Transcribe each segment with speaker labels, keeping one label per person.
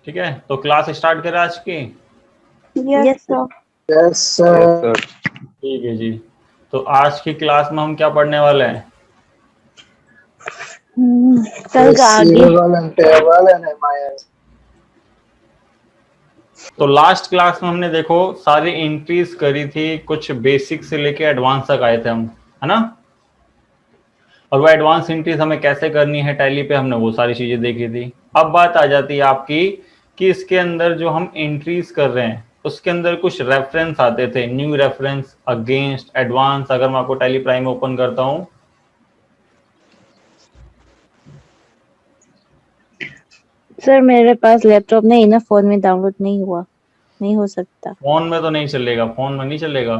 Speaker 1: ठीक है, तो क्लास स्टार्ट करें आज की।
Speaker 2: Yes sir.
Speaker 3: Yes sir.
Speaker 1: ठीक है जी, तो आज की क्लास में हम क्या पढ़ने वाले हैं?
Speaker 2: कल का आगे।
Speaker 1: तो लास्ट क्लास में हमने देखो सारी एंट्रीज करी थी, कुछ बेसिक से लेके एडवांस तक आए थे हम, है ना। और वो एडवांस एंट्रीज हमें कैसे करनी है टैली पे, हमने वो सारी चीजें देखी थी। अब बात आ जाती है आपकी कि इसके अंदर जो हम एंट्रीज कर रहे हैं उसके अंदर कुछ रेफरेंस आते थे, न्यू रेफरेंस, अगेंस्ट, एडवांस। अगर मैं आपको टैली प्राइम ओपन करता हूँ,
Speaker 2: सर मेरे पास लैपटॉप नहीं ना, फोन में डाउनलोड नहीं हुआ, नहीं हो सकता।
Speaker 1: फोन में तो नहीं चलेगा, फोन में नहीं चलेगा।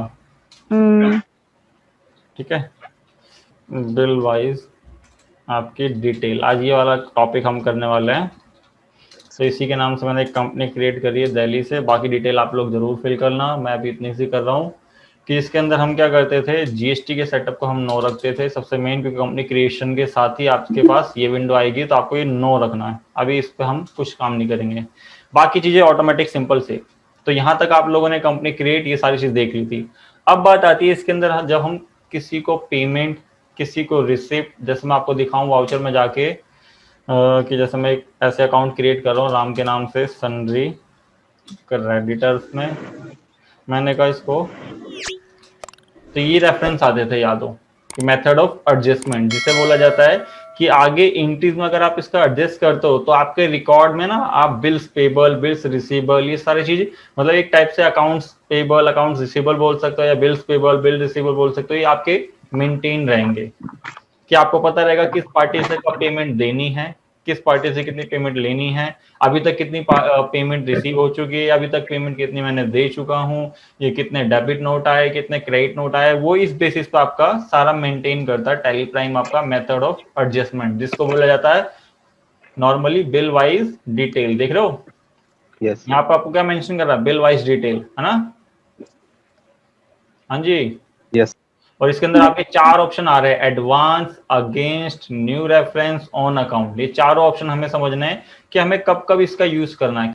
Speaker 1: ठीक है, बिल वाइज आपकी डिटेल, आज ये वाला टॉपिक हम करने वाले हैं। तो इसी के नाम से मैंने एक कंपनी क्रिएट करी है दिल्ली से। बाकी डिटेल आप लोग जरूर फिल करना, मैं अभी इतनी सी कर रहा हूँ कि इसके अंदर हम क्या करते थे, जीएसटी के सेटअप को हम नो रखते थे सबसे मेन, क्योंकि कंपनी क्रिएशन के साथ ही आपके पास ये विंडो आएगी तो आपको ये नो रखना है। अभी इस पर हम कुछ काम नहीं करेंगे, बाकी चीजें ऑटोमेटिक सिंपल से। तो यहाँ तक आप लोगों ने कंपनी क्रिएट ये सारी चीज देख ली थी। अब बात आती है इसके अंदर जब हम किसी को पेमेंट, किसी को रिसिप्ट, जैसे मैं आपको दिखाऊं वाउचर में जाके कि जैसे मैं एक ऐसे अकाउंट क्रिएट कर रहा हूँ राम के नाम से, सन्ड्री क्रेडिटर्स में मैंने कहा इसको, तो ये रेफरेंस आते थे याद हो कि मेथड ऑफ एडजस्टमेंट, जिसे बोला जाता है कि आगे एंट्रीज में अगर आप इसका एडजस्ट करते हो तो आपके रिकॉर्ड में ना आप बिल्स पेबल, बिल्स रिसीबल, ये सारी चीज, मतलब एक टाइप से अकाउंट्स पेबल, अकाउंट्स रिसीबल बोल सकते हो, या बिल्स पेबल, बिल रिसीबल बोल सकते हो, ये आपके मेंटेन रहेंगे कि आपको पता रहेगा किस पार्टी से कब पेमेंट देनी है, किस पार्टी से कितनी पेमेंट लेनी है, अभी तक कितनी पेमेंट रिसीव हो चुकी है, अभी तक पेमेंट कितनी मैंने दे चुका हूँ, ये कितने डेबिट नोट आए, कितने क्रेडिट नोट आए, वो इस बेसिस पे आपका सारा मेंटेन करता है टैली प्राइम आपका मेथड ऑफ एडजस्टमेंट, जिसको बोला जाता है नॉर्मली बिल वाइज डिटेल। देख रहे हो
Speaker 3: यस
Speaker 1: यहाँ पे आपको क्या मेंशन कर रहा है, बिल वाइज डिटेल, है ना। हाँ जी,
Speaker 3: यस
Speaker 1: और इसके अंदर आपके चार ऑप्शन आ रहे हैं, advance, against, new reference, on account. ये चारों ऑप्शन हमें समझना है कि हमें कब कब इसका यूज करना है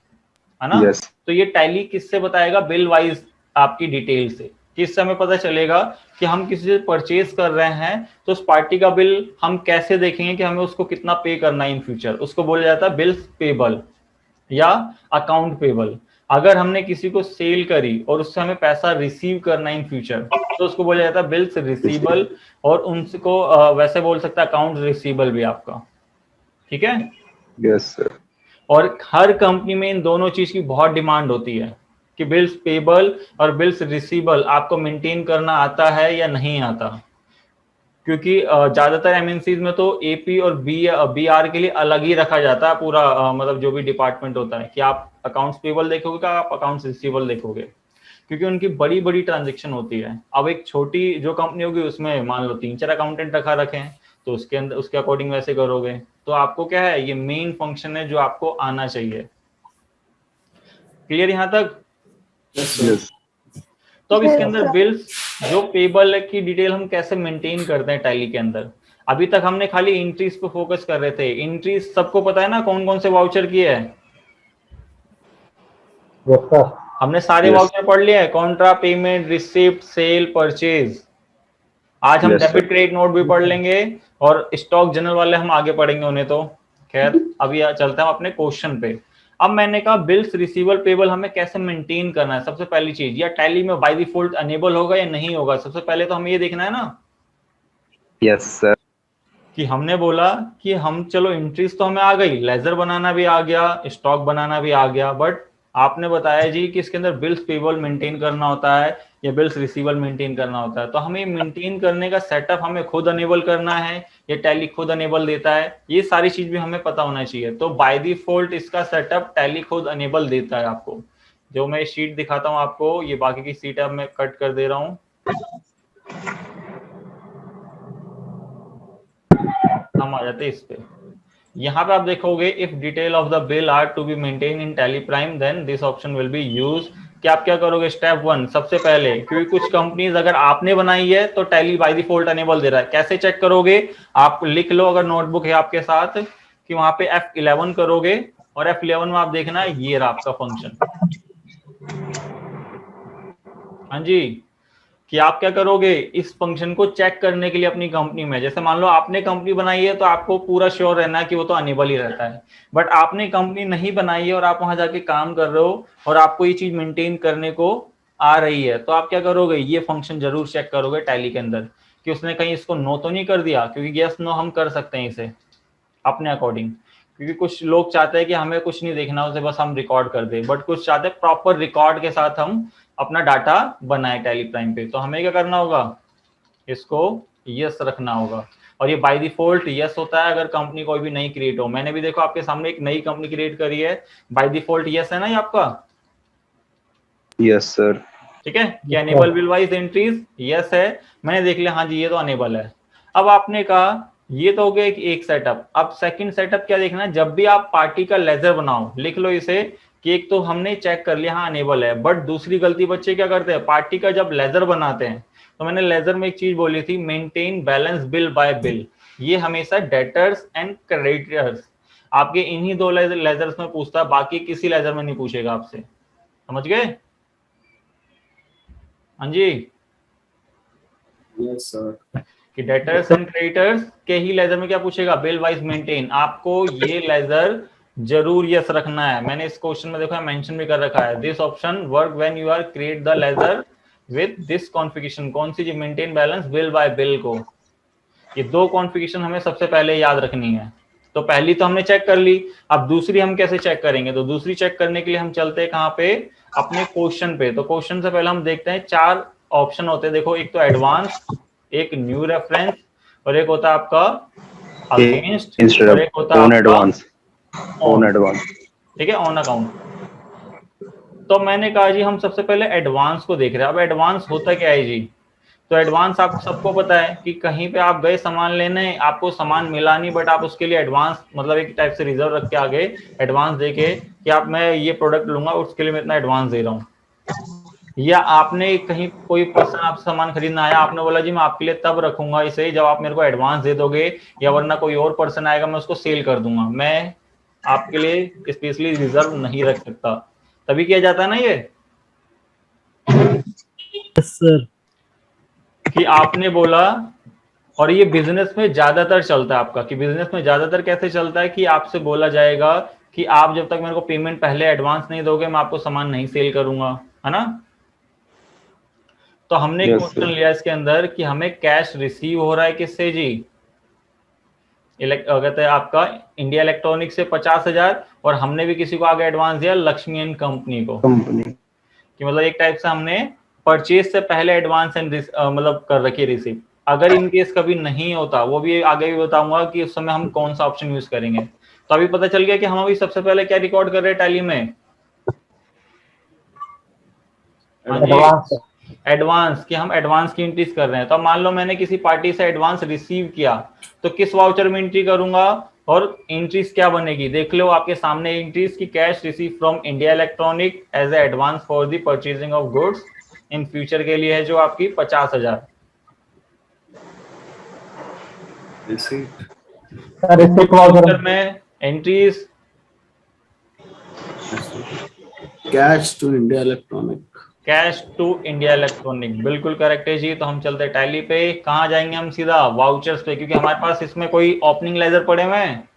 Speaker 1: ना।
Speaker 3: यस
Speaker 1: तो ये टैली किससे बताएगा, बिल वाइज आपकी डिटेल से। किससे हमें पता चलेगा कि हम किसी से परचेज कर रहे हैं तो उस पार्टी का बिल हम कैसे देखेंगे कि हमें उसको कितना पे करना है इन फ्यूचर, उसको बोला जाता है बिल्स पेबल या अकाउंट पेबल। अगर हमने किसी को सेल करी और उससे हमें पैसा रिसीव करना है इन फ्यूचर तो उसको बोला जाता है बिल्स रिसीबल, और उनको वैसे बोल सकता है अकाउंट रिसीबल भी आपका। ठीक है,
Speaker 3: यस सर।
Speaker 1: और हर कंपनी में इन दोनों चीज की बहुत डिमांड होती है कि बिल्स पेबल और बिल्स रिसीबल आपको मेंटेन करना आता है या नहीं आता, क्योंकि ज्यादातर एमएनसीज में तो एपी और बीआर के लिए अलग ही रखा जाता है पूरा, मतलब जो भी डिपार्टमेंट होता है कि आप अकाउंट्स पेबल देखोगे कि आप अकाउंट्स रिसीबल देखोगे, क्योंकि उनकी बड़ी बड़ी ट्रांजेक्शन होती है। अब एक छोटी जो कंपनी होगी उसमें मान लो 3-4 अकाउंटेंट रखा रखे हैं तो उसके अंदर उसके अकॉर्डिंग वैसे करोगे। तो आपको क्या है, ये मेन फंक्शन है जो आपको आना चाहिए। क्लियर यहाँ तक?
Speaker 3: यस
Speaker 1: तो अब इसके अंदर बिल्स जो पेबल की डिटेल हम कैसे मेंटेन करते हैं टैली के अंदर। अभी तक हमने खाली एंट्रीज पे फोकस कर रहे थे। एंट्रीज सबको पता है ना कौन कौन से वाउचर किए है, हमने सारे
Speaker 3: Yes.
Speaker 1: वाउचर पढ़ लिए हैं, contra, payment, receipt, sale, purchase. आज हम
Speaker 3: Yes, sir.
Speaker 1: Debit credit note भी पढ़ लेंगे और स्टॉक जनरल वाले हम आगे पढ़ेंगे उन्हें तो। खैर अभी चलते हैं अपने क्वेश्चन पे। अब मैंने कहा बिल्स रिसीवल पेबल हमें कैसे मेंटेन करना है। सबसे पहली चीज, या टैली में बाय डिफॉल्ट अनेबल होगा या नहीं होगा, सबसे पहले तो हमें ये देखना है ना।
Speaker 3: Yes, sir.
Speaker 1: कि हमने बोला कि हम चलो एंट्रीज तो हमें आ गई, लेजर बनाना भी आ गया, स्टॉक बनाना भी आ गया, बट आपने बताया जी कि इसके अंदर बिल्स पेबल मेंटेन करना होता है या बिल्स रिसीवल मेंटेन करना होता है। तो हमें मेंटेन करने का सेटअप हमें खुद अनेबल करना है या टैली खुद अनेबल देता है, ये सारी चीज भी हमें पता होना चाहिए। तो बाय डिफॉल्ट इसका सेटअप टैली खुद अनेबल देता है आपको। जो मैं शीट दिखाता हूँ आपको, ये बाकी की सीट अब मैं कट कर दे रहा हूँ। हम आ जाते हैं इस पे। यहाँ पे आप देखोगे if detail of the bill are to be maintain in tally Prime then this option will be use. कि आप क्या करोगे, स्टेप 1 सबसे पहले, क्योंकि कुछ कंपनीज अगर आपने बनाई है तो टैली बाय डिफॉल्ट अनेबल दे रहा है। कैसे चेक करोगे, आप लिख लो अगर नोटबुक है आपके साथ, कि वहां पे F11 करोगे और F11 में आप देखना है ये रहा आपका फंक्शन। हाँ जी, कि आप क्या करोगे, इस फंक्शन को चेक करने के लिए अपनी कंपनी में, जैसे मान लो आपने कंपनी बनाई है तो आपको पूरा श्योर रहना है कि वो तो अनेबल ही रहता है, बट आपने कंपनी नहीं बनाई है और आप वहां जाके काम कर रहे हो और आपको ये चीज मेंटेन करने को आ रही है, तो आप क्या करोगे, ये फंक्शन जरूर चेक करोगे टैली के अंदर कि उसने कहीं इसको नो तो नहीं कर दिया, क्योंकि यस नो हम कर सकते हैं इसे अपने अकॉर्डिंग, क्योंकि कुछ लोग चाहते हैं कि हमें कुछ नहीं देखना उसे, बस हम रिकॉर्ड कर दें, बट कुछ चाहते हैं प्रॉपर रिकॉर्ड के साथ हम अपना डाटा बनाए टैली प्राइम पे। तो हमें क्या करना होगा, इसको यस रखना होगा, और ये बाय डिफॉल्ट यस होता है अगर कंपनी कोई भी नई क्रिएट हो। मैंने भी देखो आपके सामने एक नई कंपनी क्रिएट करी है, बाय डिफॉल्ट यस है ना ये आपका।
Speaker 3: Yes, sir.
Speaker 1: ठीक है, कि enable bill wise entries yes है, मैंने देख लिया हाँ जी ये तो अनेबल है। अब आपने कहा ये तो हो गया एक सेटअप। अब सेकंड सेटअप क्या देखना है, जब भी आप पार्टी का लेजर बनाओ, लिख लो इसे कि एक तो हमने चेक कर लिया हाँ अनेबल है, बट दूसरी गलती बच्चे क्या करते हैं, पार्टी का जब लेजर बनाते हैं तो मैंने लेजर में एक चीज बोली थी, maintain balance bill by bill, ये हमेशा डेटर्स एंड क्रेडिटर्स आपके इन्हीं दो लेजर्स में पूछता है, बाकी किसी लेजर में नहीं पूछेगा आपसे, समझ गए। हाँ जी,
Speaker 4: यस सर।
Speaker 1: कि डेटर्स एंड क्रेडिटर्स के ही लेजर में क्या पूछेगा, बिल वाइज मेंटेन, आपको ये लेजर जरूर यस रखना है। मैंने इस क्वेश्चन में देखो मेंशन भी कर रखा है, this option work when you are create the ledger with this configuration, कौन सी, maintain balance bill by bill को, ये दो कॉन्फ़िगरेशन हमें सबसे पहले याद रखनी है। तो पहली तो हमने चेक कर ली, अब दूसरी हम कैसे चेक करेंगे, तो दूसरी चेक करने के लिए हम चलते हैं कहाँ पे, अपने क्वेश्चन पे। तो क्वेश्चन से पहले हम देखते हैं 4 ऑप्शन होते हैं, देखो एक तो एडवांस, एक न्यू रेफरेंस, और एक होता है आपका अगेंस्ट,
Speaker 3: Instead
Speaker 1: और
Speaker 3: of
Speaker 1: एक होता है
Speaker 3: on
Speaker 1: आपका
Speaker 3: advance. On advance.
Speaker 1: ठीक है, ऑन अकाउंट। तो मैंने कहा जी हम सबसे पहले एडवांस को देख रहे हैं। अब एडवांस होता क्या है जी, तो एडवांस आप सबको पता है कि कहीं पे आप गए सामान लेने, आपको सामान मिला नहीं, बट आप उसके लिए एडवांस मतलब एक टाइप से रिजर्व रख के आ गए, एडवांस देके कि आप मैं ये प्रोडक्ट लूंगा उसके लिए मैं इतना एडवांस दे रहा हूँ। या आपने कहीं कोई पर्सन आप सामान खरीदना आया, आपने बोला जी मैं आपके लिए तब रखूंगा इसे जब आप मेरे को एडवांस दे दोगे, या वरना कोई और पर्सन आएगा मैं उसको सेल कर दूंगा, मैं आपके लिए स्पेशली रिजर्व नहीं रख सकता, तभी किया जाता है ना ये।
Speaker 4: Yes sir.
Speaker 1: कि आपने बोला, और ये बिजनेस में ज्यादातर चलता है आपका, कि बिजनेस में ज्यादातर कैसे चलता है कि आपसे बोला जाएगा कि आप जब तक मेरे को पेमेंट पहले एडवांस नहीं दोगे मैं आपको सामान नहीं सेल करूंगा, है ना। तो हमने
Speaker 3: Yes,
Speaker 1: क्वेश्चन
Speaker 3: sir.
Speaker 1: लिया इसके अंदर कि हमें कैश रिसीव हो रहा है किससे जी, कहते हैं आपका इंडिया इलेक्ट्रॉनिक से 50,000, और हमने भी किसी को आगे एडवांस दिया लक्ष्मी एंड कंपनी को,
Speaker 3: Company.
Speaker 1: कि मतलब एक टाइप से हमने परचेज से पहले एडवांस एंड मतलब कर रखी रिसीव। अगर इन केस कभी नहीं होता, वो भी आगे भी बताऊंगा कि उस समय हम कौन सा ऑप्शन यूज करेंगे। तो अभी पता चल गया कि हम अभी सबसे पहले क्या रिकॉर्ड कर रहे हैं टैली में, एडवांस, कि हम एडवांस की एंट्रीज कर रहे हैं। तो मान लो मैंने किसी पार्टी से एडवांस रिसीव किया, तो किस वाउचर में एंट्री करूंगा, और एंट्रीज क्या बनेगी देख लो आपके सामने, एंट्रीज की cash receive from India electronic as a advance for the purchasing of goods in future के लिए है जो आपकी 50,000। फ्यूचर में entries
Speaker 4: cash to India electronic,
Speaker 1: cash to India electronic, बिल्कुल करेक्ट है जी। तो हम चलते टैली पे, कहाँ जाएंगे हम, सीधा वाउचर्स पे, क्योंकि हमारे पास इसमें कोई ओपनिंग लेजर पड़े हुए हैं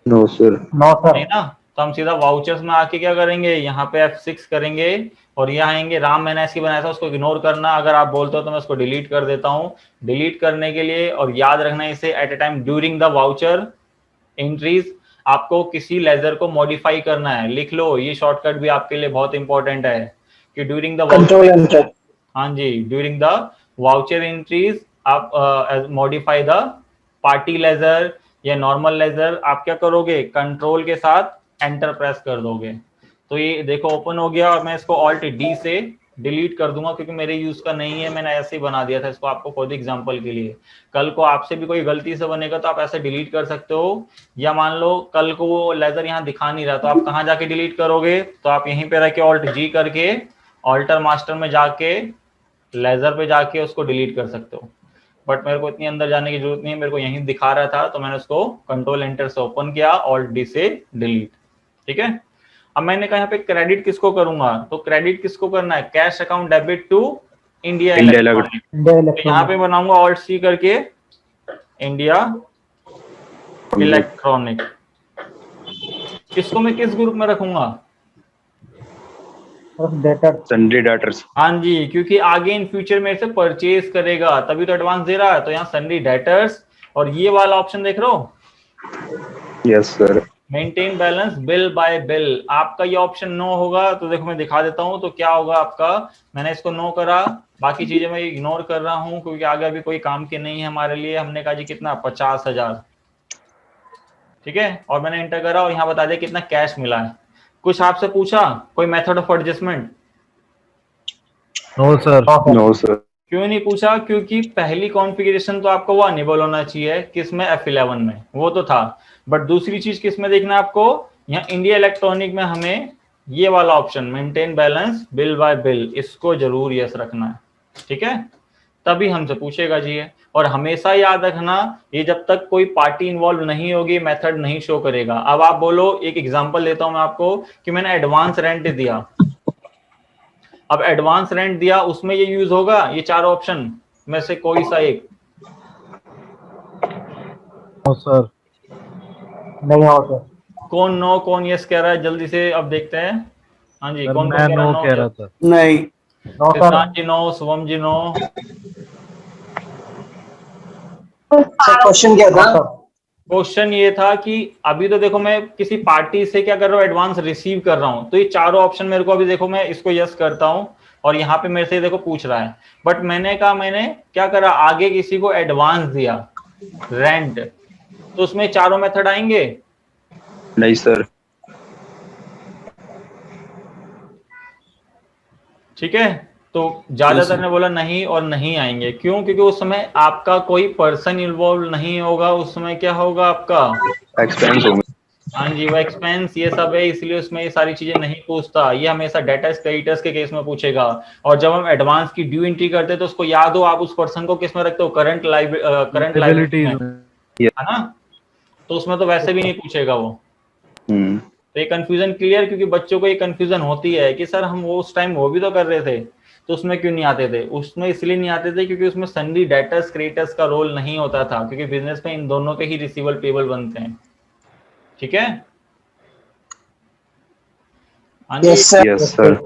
Speaker 3: No, sir.
Speaker 1: नहीं ना। तो हम सीधा वाउचर्स में आके क्या करेंगे, यहाँ पे F6 करेंगे, और यहाँ आएंगे, राम मैंने ऐसे बनाया था उसको इग्नोर करना, अगर आप बोलते हो तो मैं उसको डिलीट कर देता हूँ। डिलीट करने के लिए, और याद रखना इसे, at a time during the voucher entries आपको किसी लेजर को मॉडिफाई करना है, लिख लो ये शॉर्टकट भी आपके लिए बहुत इंपॉर्टेंट है, कि ड्यूरिंग द वाउचर, हाँ जी, ड्यूरिंग द वाउचर एंट्रीज आप मॉडिफाई द पार्टी लेजर या नॉर्मल लेजर, आप क्या करोगे, कंट्रोल के साथ एंटर प्रेस कर दोगे। तो ये देखो ओपन हो गया, और मैं इसको ऑल्ट डी से डिलीट कर दूंगा क्योंकि मेरे यूज का नहीं है, मैंने ऐसे ही बना दिया था इसको आपको फॉर एग्जांपल के लिए। कल को आपसे भी कोई गलती से बनेगा तो आप ऐसे डिलीट कर सकते हो, या मान लो कल को वो लेजर यहाँ दिखा नहीं रहा तो आप कहाँ जाके डिलीट करोगे, तो आप यहीं पे रह के ऑल्ट जी करके ऑल्टर मास्टर में जाके लेजर पे जाके उसको डिलीट कर सकते हो। बट मेरे को इतनी अंदर जाने की जरूरत नहीं है, मेरे को यहीं दिखा रहा था तो मैंने उसको कंट्रोल एंटर से ओपन किया, ऑल्ट डी से डिलीट। ठीक है, अब मैंने कहा यहाँ पे क्रेडिट किसको करूंगा, तो क्रेडिट किसको करना है, cash account debit to India electronic. तो यहाँ पे बनाऊंगा ऑल्ट सी करके इंडिया इलेक्ट्रॉनिक। इसको मैं किस ग्रुप में रखूंगा,
Speaker 3: सन्ड्री डेटर्स।
Speaker 1: हाँ जी, क्योंकि आगे इन फ्यूचर में से परचेज करेगा तभी तो एडवांस दे रहा है, तो यहाँ सन्ड्री डेटर्स। और ये वाला ऑप्शन देख रहे हो,
Speaker 3: yes sir.
Speaker 1: Maintain balance bill by bill, आपका ये ऑप्शन नो होगा। तो देखो मैं दिखा देता हूँ तो क्या होगा आपका, मैंने इसको नो करा, बाकी चीजें मैं इग्नोर कर रहा हूँ क्योंकि आगे अभी कोई काम की नहीं है हमारे लिए। हमने कहा जी कितना, 50,000। ठीक है, और मैंने एंटर करा और यहाँ बता दिया कितना कैश मिला है। कुछ आपसे पूछा कोई method of adjustment?
Speaker 4: No sir.
Speaker 3: No sir.
Speaker 1: क्यों नहीं पूछा, क्योंकि पहली कॉन्फ़िगरेशन तो आपको वो अनेबल होना चाहिए, किसमें, F11 में, वो तो था। बट दूसरी चीज किसमें देखना है आपको, यहाँ इंडिया इलेक्ट्रॉनिक में हमें ये वाला option maintain balance bill by bill, इसको जरूर यस रखना है। ठीक है, तभी हमसे पूछेगा जी ये। और हमेशा याद रखना, ये जब तक कोई पार्टी इन्वॉल्व नहीं होगी मेथड नहीं शो करेगा। अब आप बोलो, एक एग्जांपल देता हूं मैं आपको कि मैंने एडवांस रेंट दिया, अब एडवांस रेंट दिया, उसमें ये यूज होगा ये चारों ऑप्शन में से कोई सा एक?
Speaker 4: नो सर, नहीं होगा।
Speaker 1: कौन नो कौन यस कह रहा है, जल्दी से अब देखते हैं। हाँ जी, कौन
Speaker 4: मैं
Speaker 1: कौन
Speaker 4: नो कह रहा था।
Speaker 5: नहीं।
Speaker 1: सिद्धांत जी no, Shubham ji no.
Speaker 5: Question क्या था?
Speaker 1: क्वेश्चन ये था कि अभी तो देखो मैं किसी पार्टी से क्या कर रहा हूँ, एडवांस रिसीव कर रहा हूँ, तो ये चारों ऑप्शन मेरे को अभी देखो मैं इसको यस करता हूँ और यहाँ पे मेरे से देखो पूछ रहा है, बट मैंने कहा मैंने क्या करा, आगे किसी को एडवांस दिया रेंट, तो उसमें चारों मेथड आएंगे?
Speaker 3: नहीं सर।
Speaker 1: ठीक है, तो ज्यादातर ने बोला नहीं और नहीं आएंगे। क्यों, क्योंकि उस समय आपका कोई पर्सन इन्वॉल्व नहीं होगा, उस समय क्या होगा आपका
Speaker 3: एक्सपेंस होंगे।
Speaker 1: हाँ जी, वो एक्सपेंस ये सब है, इसलिए उसमें ये सारी चीजें नहीं पूछता। ये हमेशा डेटर्स क्रेडिटर्स के केस में पूछेगा। और जब हम एडवांस की ड्यू एंट्री करते हैं तो उसको याद हो, आप उस पर्सन को किस में रखते हो, करंट लायबिलिटी में, है ना, तो उसमें तो वैसे भी नहीं पूछेगा वो। तो ये कंफ्यूजन क्लियर, क्योंकि बच्चों को ये कंफ्यूजन होती है कि सर हम वो उस टाइम वो भी तो कर रहे थे तो उसमें क्यों नहीं आते थे। उसमें इसलिए नहीं आते थे क्योंकि उसमें सन्ड्री डेटर्स क्रेडिटर्स का रोल नहीं होता था, क्योंकि बिजनेस में इन दोनों के ही रिसीवेबल पेबल बनते हैं। ठीक है, हाँ जी,
Speaker 3: यस सर।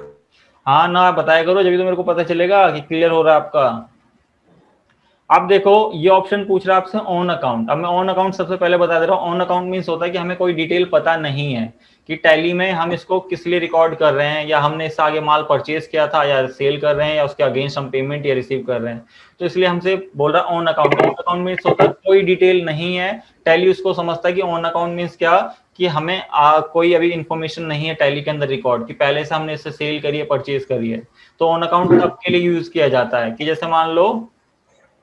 Speaker 1: हाँ ना बताया करो, जब तो मेरे को पता चलेगा कि क्लियर हो रहा है आपका। अब देखो ये ऑप्शन पूछ रहा है आपसे ऑन अकाउंट। अब मैं ऑन अकाउंट सबसे पहले बता दे रहा हूँ, ऑन अकाउंट मीन्स होता है कि हमें कोई डिटेल पता नहीं है कि टैली में हम इसको किस लिए रिकॉर्ड कर रहे हैं, या हमने इससे आगे माल परचेज किया था या सेल कर रहे हैं, या उसके अगेंस्ट हम पेमेंट या रिसीव कर रहे हैं, तो इसलिए हमसे बोल रहा है on account. On account means होता है कोई डिटेल नहीं है, टैली उसको समझता है कि ऑन अकाउंट मीन्स क्या, कि हमें कोई अभी इन्फॉर्मेशन नहीं है टैली के अंदर रिकॉर्ड कि पहले से हमने इससे सेल करी है, परचेज करी है। तो ऑन अकाउंट तब के लिए यूज किया जाता है कि जैसे मान लो,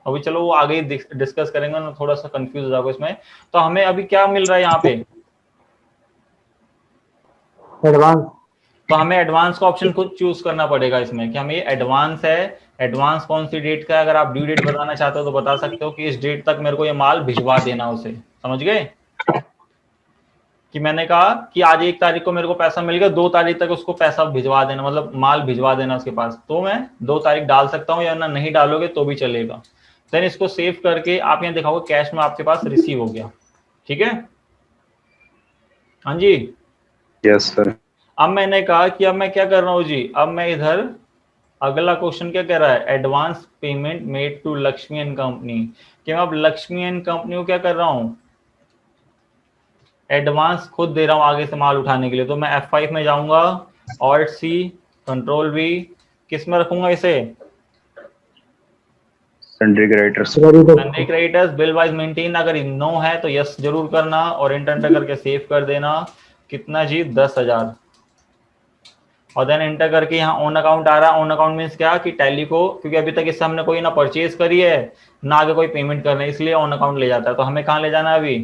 Speaker 1: अभी चलो वो आगे डिस्कस करेंगे ना, थोड़ा सा कंफ्यूज हो जाओगे इसमें। तो हमें अभी क्या मिल रहा है यहाँ पे,
Speaker 5: एडवांस।
Speaker 1: तो हमें एडवांस का ऑप्शन खुद चूज करना पड़ेगा इसमें कि हमें ये एडवांस है। एडवांस कौन सी डेट का है, अगर आप ड्यू डेट बताना चाहते हो तो बता सकते हो कि इस डेट तक मेरे को ये माल भिजवा देना उसे। समझ गए कि मैंने कहा कि आज 1 तारीख को मेरे को पैसा मिल गया, 2 तारीख तक उसको पैसा भिजवा देना, मतलब माल भिजवा देना उसके पास, तो मैं 2 तारीख डाल सकता हूँ, या ना नहीं डालोगे तो भी चलेगा। देन इसको सेव करके आप यहाँ दिखाओगे कैश में आपके पास रिसीव हो गया। ठीक है, हाँ जी,
Speaker 3: यस सर।
Speaker 1: अब मैंने कहा कि अब मैं क्या कर रहा हूँ जी, अब मैं इधर अगला क्वेश्चन क्या कह रहा है, advance payment made to Lakshmi and company, कि मैं अब लक्ष्मी एंड कंपनी को क्या कर रहा हूँ, एडवांस खुद दे रहा हूँ आगे से माल उठाने के लिए। तो मैं F5 में जाऊंगा, ऑल्ट सी कंट्रोल वी, किस में रखूंगा इसे,
Speaker 3: sundry creditors.
Speaker 1: Sundry creditors bill wise maintain. अगर नो है तो यस जरूर करना और एंटर करके सेव कर देना। कितना जी, 10,000। और देन एंटर करके यहाँ ऑन अकाउंट आ रहा है। ऑन अकाउंट मीन्स क्या, कि टैली को, क्योंकि अभी तक इससे हमने कोई ना परचेज करी है ना आगे कोई पेमेंट कर रहे हैं, इसलिए ऑन अकाउंट ले जाता है। तो हमें कहाँ ले जाना है अभी,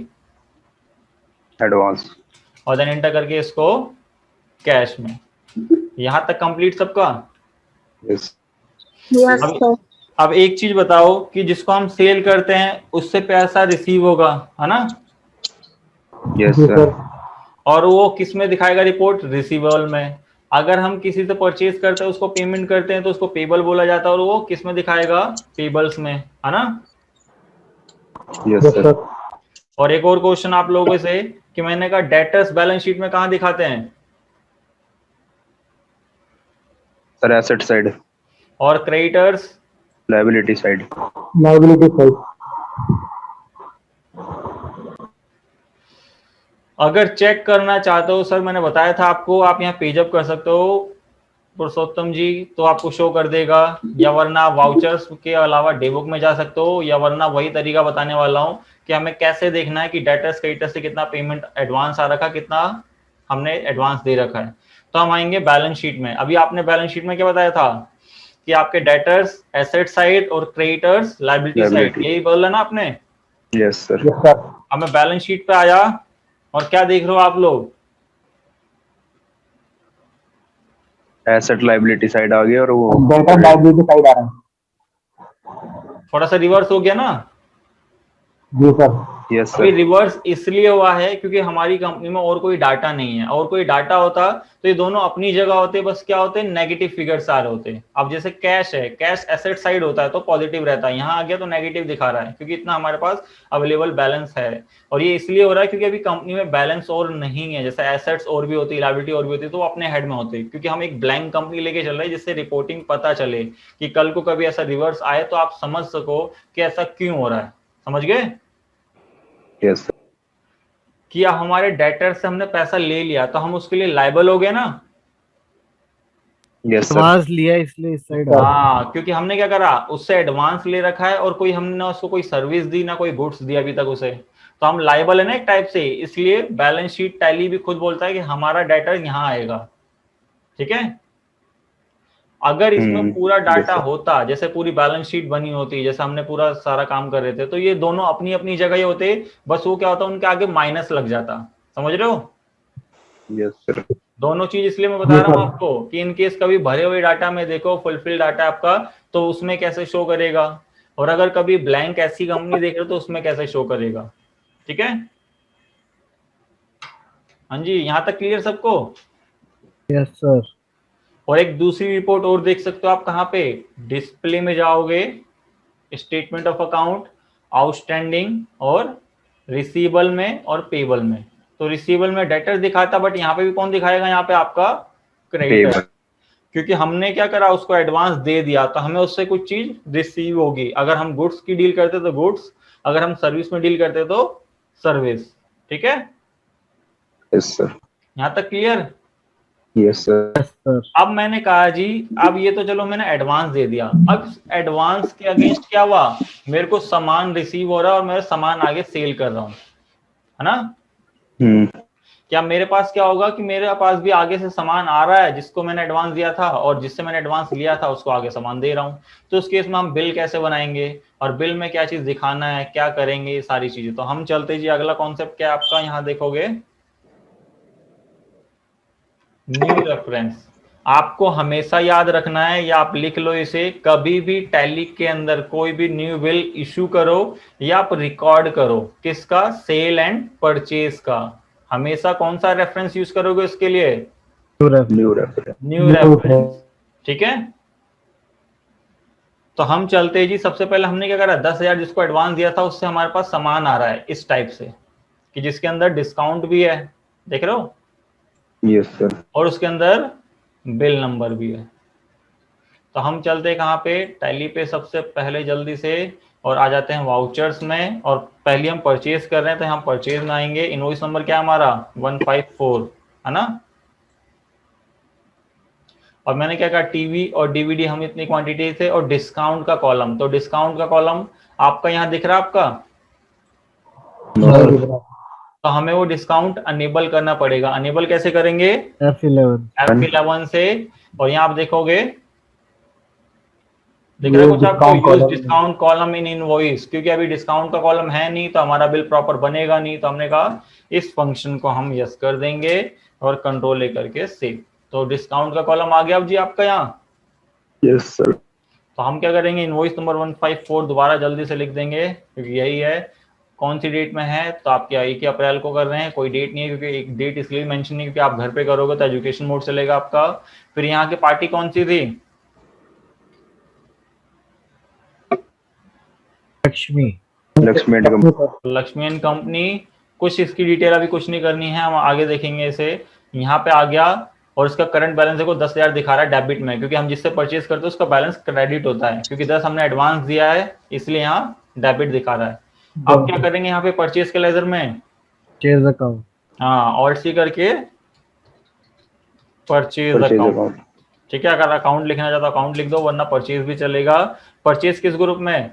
Speaker 3: एडवांस।
Speaker 1: और देन एंटर करके इसको कैश में। यहाँ तक कंप्लीट सबका।
Speaker 3: यस।
Speaker 1: अब एक चीज बताओ कि जिसको हम सेल करते हैं उससे पैसा रिसीव होगा, है ना?
Speaker 3: Yes,
Speaker 4: जी
Speaker 3: sir.
Speaker 4: सर।
Speaker 1: और वो किस में दिखाएगा रिपोर्ट? रिसीवेबल में। अगर हम किसी से परचेज करते हैं, उसको पेमेंट करते हैं, तो उसको पेबल बोला जाता है, और वो किस में दिखाएगा? पेबल्स में, है ना?
Speaker 3: Yes,
Speaker 4: yes
Speaker 3: sir.
Speaker 4: सर।
Speaker 1: और एक और क्वेश्चन आप लोगों से कि मैंने कहा डेटर्स बैलेंस शीट में कहाँ दिखाते हैं?
Speaker 3: Sir, asset side,
Speaker 1: और creditors?
Speaker 3: liability side.
Speaker 4: Liability side.
Speaker 1: अगर चेक करना चाहते हो सर, मैंने बताया था आपको, आप यहाँ पेजअप कर सकते हो पुरुषोत्तम जी, तो आपको शो कर देगा, या वरना वाउचर्स के अलावा डेबुक में जा सकते हो, या वरना वही तरीका बताने वाला हूँ कि हमें कैसे देखना है कि डेटर्स क्रेडिटर्स से कितना पेमेंट एडवांस आ रखा, कितना हमने एडवांस दे रखा है। तो हम आएंगे बैलेंस शीट में। अभी आपने बैलेंस शीट में क्या बताया था कि आपके डेटर्स एसेट साइड और क्रेडिटर्स लायबिलिटी साइड,
Speaker 3: Liability.
Speaker 1: यही बोला ना आपने?
Speaker 3: Yes, sir.
Speaker 4: Yes sir.
Speaker 1: अब मैं बैलेंस शीट पे आया और क्या देख रहे हो आप लोग?
Speaker 3: Asset liability side आ गया और वो
Speaker 4: डेटर लाइबिलिटी साइड आ रहा है।
Speaker 1: थोड़ा सा रिवर्स हो गया ना?
Speaker 4: जी सर।
Speaker 3: Yes,
Speaker 1: अभी
Speaker 3: sir.
Speaker 1: रिवर्स इसलिए हुआ है क्योंकि हमारी कंपनी में और कोई डाटा नहीं है, और कोई डाटा होता तो ये दोनों अपनी जगह होते, बस क्या होते, नेगेटिव फिगर्स आ रहे होते। अब जैसे कैश है, कैश एसेट साइड होता है तो पॉजिटिव रहता है, यहाँ आ गया तो नेगेटिव दिखा रहा है, क्योंकि इतना हमारे पास अवेलेबल बैलेंस है। और ये इसलिए हो रहा है क्योंकि अभी कंपनी में बैलेंस और नहीं है, जैसे एसेट्स और भी होती है, लायबिलिटी और भी होती है, तो वो अपने हेड में होते हैं, क्योंकि हम एक ब्लैंक कंपनी लेके चल रहे हैं, जिससे रिपोर्टिंग पता चले कि कल को कभी ऐसा रिवर्स आए तो आप समझ सको कि ऐसा क्यों हो रहा है। समझ गए?
Speaker 3: Yes, sir.
Speaker 1: कि हमारे डेटर से हमने पैसा ले लिया तो हम उसके लिए लायबल हो गए ना?
Speaker 3: Yes, sir.
Speaker 5: एडवांस लिया इसलिए इस साइड आ
Speaker 1: हाँ, क्योंकि हमने क्या करा, उससे एडवांस ले रखा है और कोई हमने उसको कोई सर्विस दी ना कोई गुड्स दिया अभी तक उसे, तो हम लायबल है ना एक टाइप से। इसलिए बैलेंस शीट टैली भी खुद बोलता है कि हमारा डेटर यहाँ आएगा। ठीक है? अगर इसमें पूरा
Speaker 3: Yes,
Speaker 1: डाटा
Speaker 3: sir.
Speaker 1: होता, जैसे पूरी बैलेंस शीट बनी होती, जैसे हमने पूरा सारा काम कर रहे थे, तो ये दोनों अपनी अपनी जगह ही होते, बस वो क्या होता उनके आगे माइनस लग जाता। समझ रहे हो?
Speaker 3: Yes, sir.
Speaker 1: दोनों चीज इसलिए मैं बता रहा हूँ आपको कि इन केस कभी भरे हुए डाटा में देखो फुलफिल डाटा आपका, तो उसमें कैसे शो करेगा, और अगर कभी ब्लैंक ऐसी कंपनी देख रहे हो तो उसमें कैसे शो करेगा। ठीक है? हाँ जी, यहाँ तक क्लियर सबको?
Speaker 5: Yes sir.
Speaker 1: और एक दूसरी रिपोर्ट और देख सकते हो आप, कहाँ पे? डिस्प्ले में जाओगे, स्टेटमेंट ऑफ अकाउंट, आउटस्टैंडिंग और रिसीवेबल में और पेबल में। तो रिसीवेबल में डेटर दिखाता, बट यहाँ पे भी कौन दिखाएगा? यहाँ पे आपका क्रेडिटर,
Speaker 3: Payable.
Speaker 1: क्योंकि हमने क्या करा, उसको एडवांस दे दिया तो हमें उससे कुछ चीज रिसीव होगी। अगर हम गुड्स की डील करते तो गुड्स, अगर हम सर्विस में डील करते तो सर्विस। ठीक है?
Speaker 3: Yes, sir.
Speaker 1: यहाँ तक clear?
Speaker 3: Yes, sir.
Speaker 5: Yes sir.
Speaker 1: अब मैंने कहा जी, अब ये तो चलो मैंने एडवांस दे दिया, अब एडवांस के अगेंस्ट क्या हुआ, मेरे को सामान रिसीव हो रहा है और मैं सामान आगे सेल कर रहा हूँ, है ना? क्या मेरे पास क्या होगा कि मेरे पास भी आगे से सामान आ रहा है जिसको मैंने एडवांस दिया था, और जिससे मैंने एडवांस लिया था उसको आगे सामान दे रहा हूँ। तो उस केस में हम बिल कैसे बनाएंगे, और बिल में क्या चीज दिखाना है, क्या करेंगे, ये सारी चीजें। तो हम चलते जी, अगला कॉन्सेप्ट क्या है आपका, यहाँ देखोगे न्यू रेफरेंस। आपको हमेशा याद रखना है, या आप लिख लो इसे, कभी भी टैली के अंदर कोई भी न्यू बिल इशू करो या आप रिकॉर्ड करो, किसका? सेल एंड परचेज का, हमेशा कौन सा रेफरेंस यूज करोगे उसके लिए?
Speaker 3: New reference.
Speaker 1: New reference. ठीक है? तो हम चलते जी, सबसे पहले हमने क्या करा, 10,000 जिसको एडवांस दिया था उससे हमारे पास सामान आ रहा है इस टाइप से, कि जिसके अंदर डिस्काउंट भी है, देख रहे हो,
Speaker 3: Yes, sir.
Speaker 1: और उसके अंदर बिल नंबर भी है। तो हम चलते कहाँ पे, टैली पे सबसे पहले जल्दी से, और आ जाते हैं वाउचर्स में, और पहले हम परचेज कर रहे हैं तो हम परचेज में आएंगे। इनवॉइस नंबर क्या हमारा 154, है ना? और मैंने क्या कहा, टीवी और डीवीडी हम इतनी क्वांटिटी थे, और डिस्काउंट का कॉलम, तो डिस्काउंट का कॉलम आपका यहाँ दिख रहा है आपका,
Speaker 3: No, sir.
Speaker 1: तो हमें वो डिस्काउंट अनेबल करना पड़ेगा। अनेबल कैसे करेंगे? F11 से। और यहाँ आप देखोगे, दिख रहा है कुछ आपको, use discount column in invoice, क्योंकि अभी डिस्काउंट का कॉलम है नहीं तो हमारा बिल प्रॉपर बनेगा नहीं, तो हमने कहा इस फंक्शन को हम यस कर देंगे और कंट्रोल लेकर के सेव। तो डिस्काउंट का कॉलम आ गया अब जी आपका यहाँ।
Speaker 3: Yes, sir.
Speaker 1: तो हम क्या करेंगे, इनवॉइस नंबर 154 दोबारा जल्दी से लिख देंगे, क्योंकि यही है। कौन सी डेट में है, तो आप क्या 1 अप्रैल को कर रहे हैं, कोई डेट नहीं है, क्योंकि एक डेट इसलिए मेंशन नहीं, क्योंकि आप घर पे करोगे तो एजुकेशन मोड चलेगा आपका। फिर यहाँ की पार्टी कौन सी थी,
Speaker 5: लक्ष्मी
Speaker 1: लक्ष्मी एंड कंपनी। कुछ इसकी डिटेल अभी कुछ नहीं करनी है, हम आगे देखेंगे इसे। यहाँ पे आ गया, और इसका करंट बैलेंस देखो 10,000 दिखा रहा है डेबिट में, क्योंकि हम जिससे परचेज करते हैं उसका बैलेंस क्रेडिट होता है, क्योंकि 10 हमने एडवांस दिया है, इसलिए यहाँ डेबिट दिखा रहा है। अब क्या करेंगे यहाँ पे परचेज के लेजर में,
Speaker 5: परचेज अकाउंट,
Speaker 1: हाँ ऑल्ट सी करके परचेज अकाउंट। ठीक है, अगर अकाउंट लिखना चाहता तो अकाउंट लिख दो, वरना परचेज भी चलेगा। परचेज किस ग्रुप में,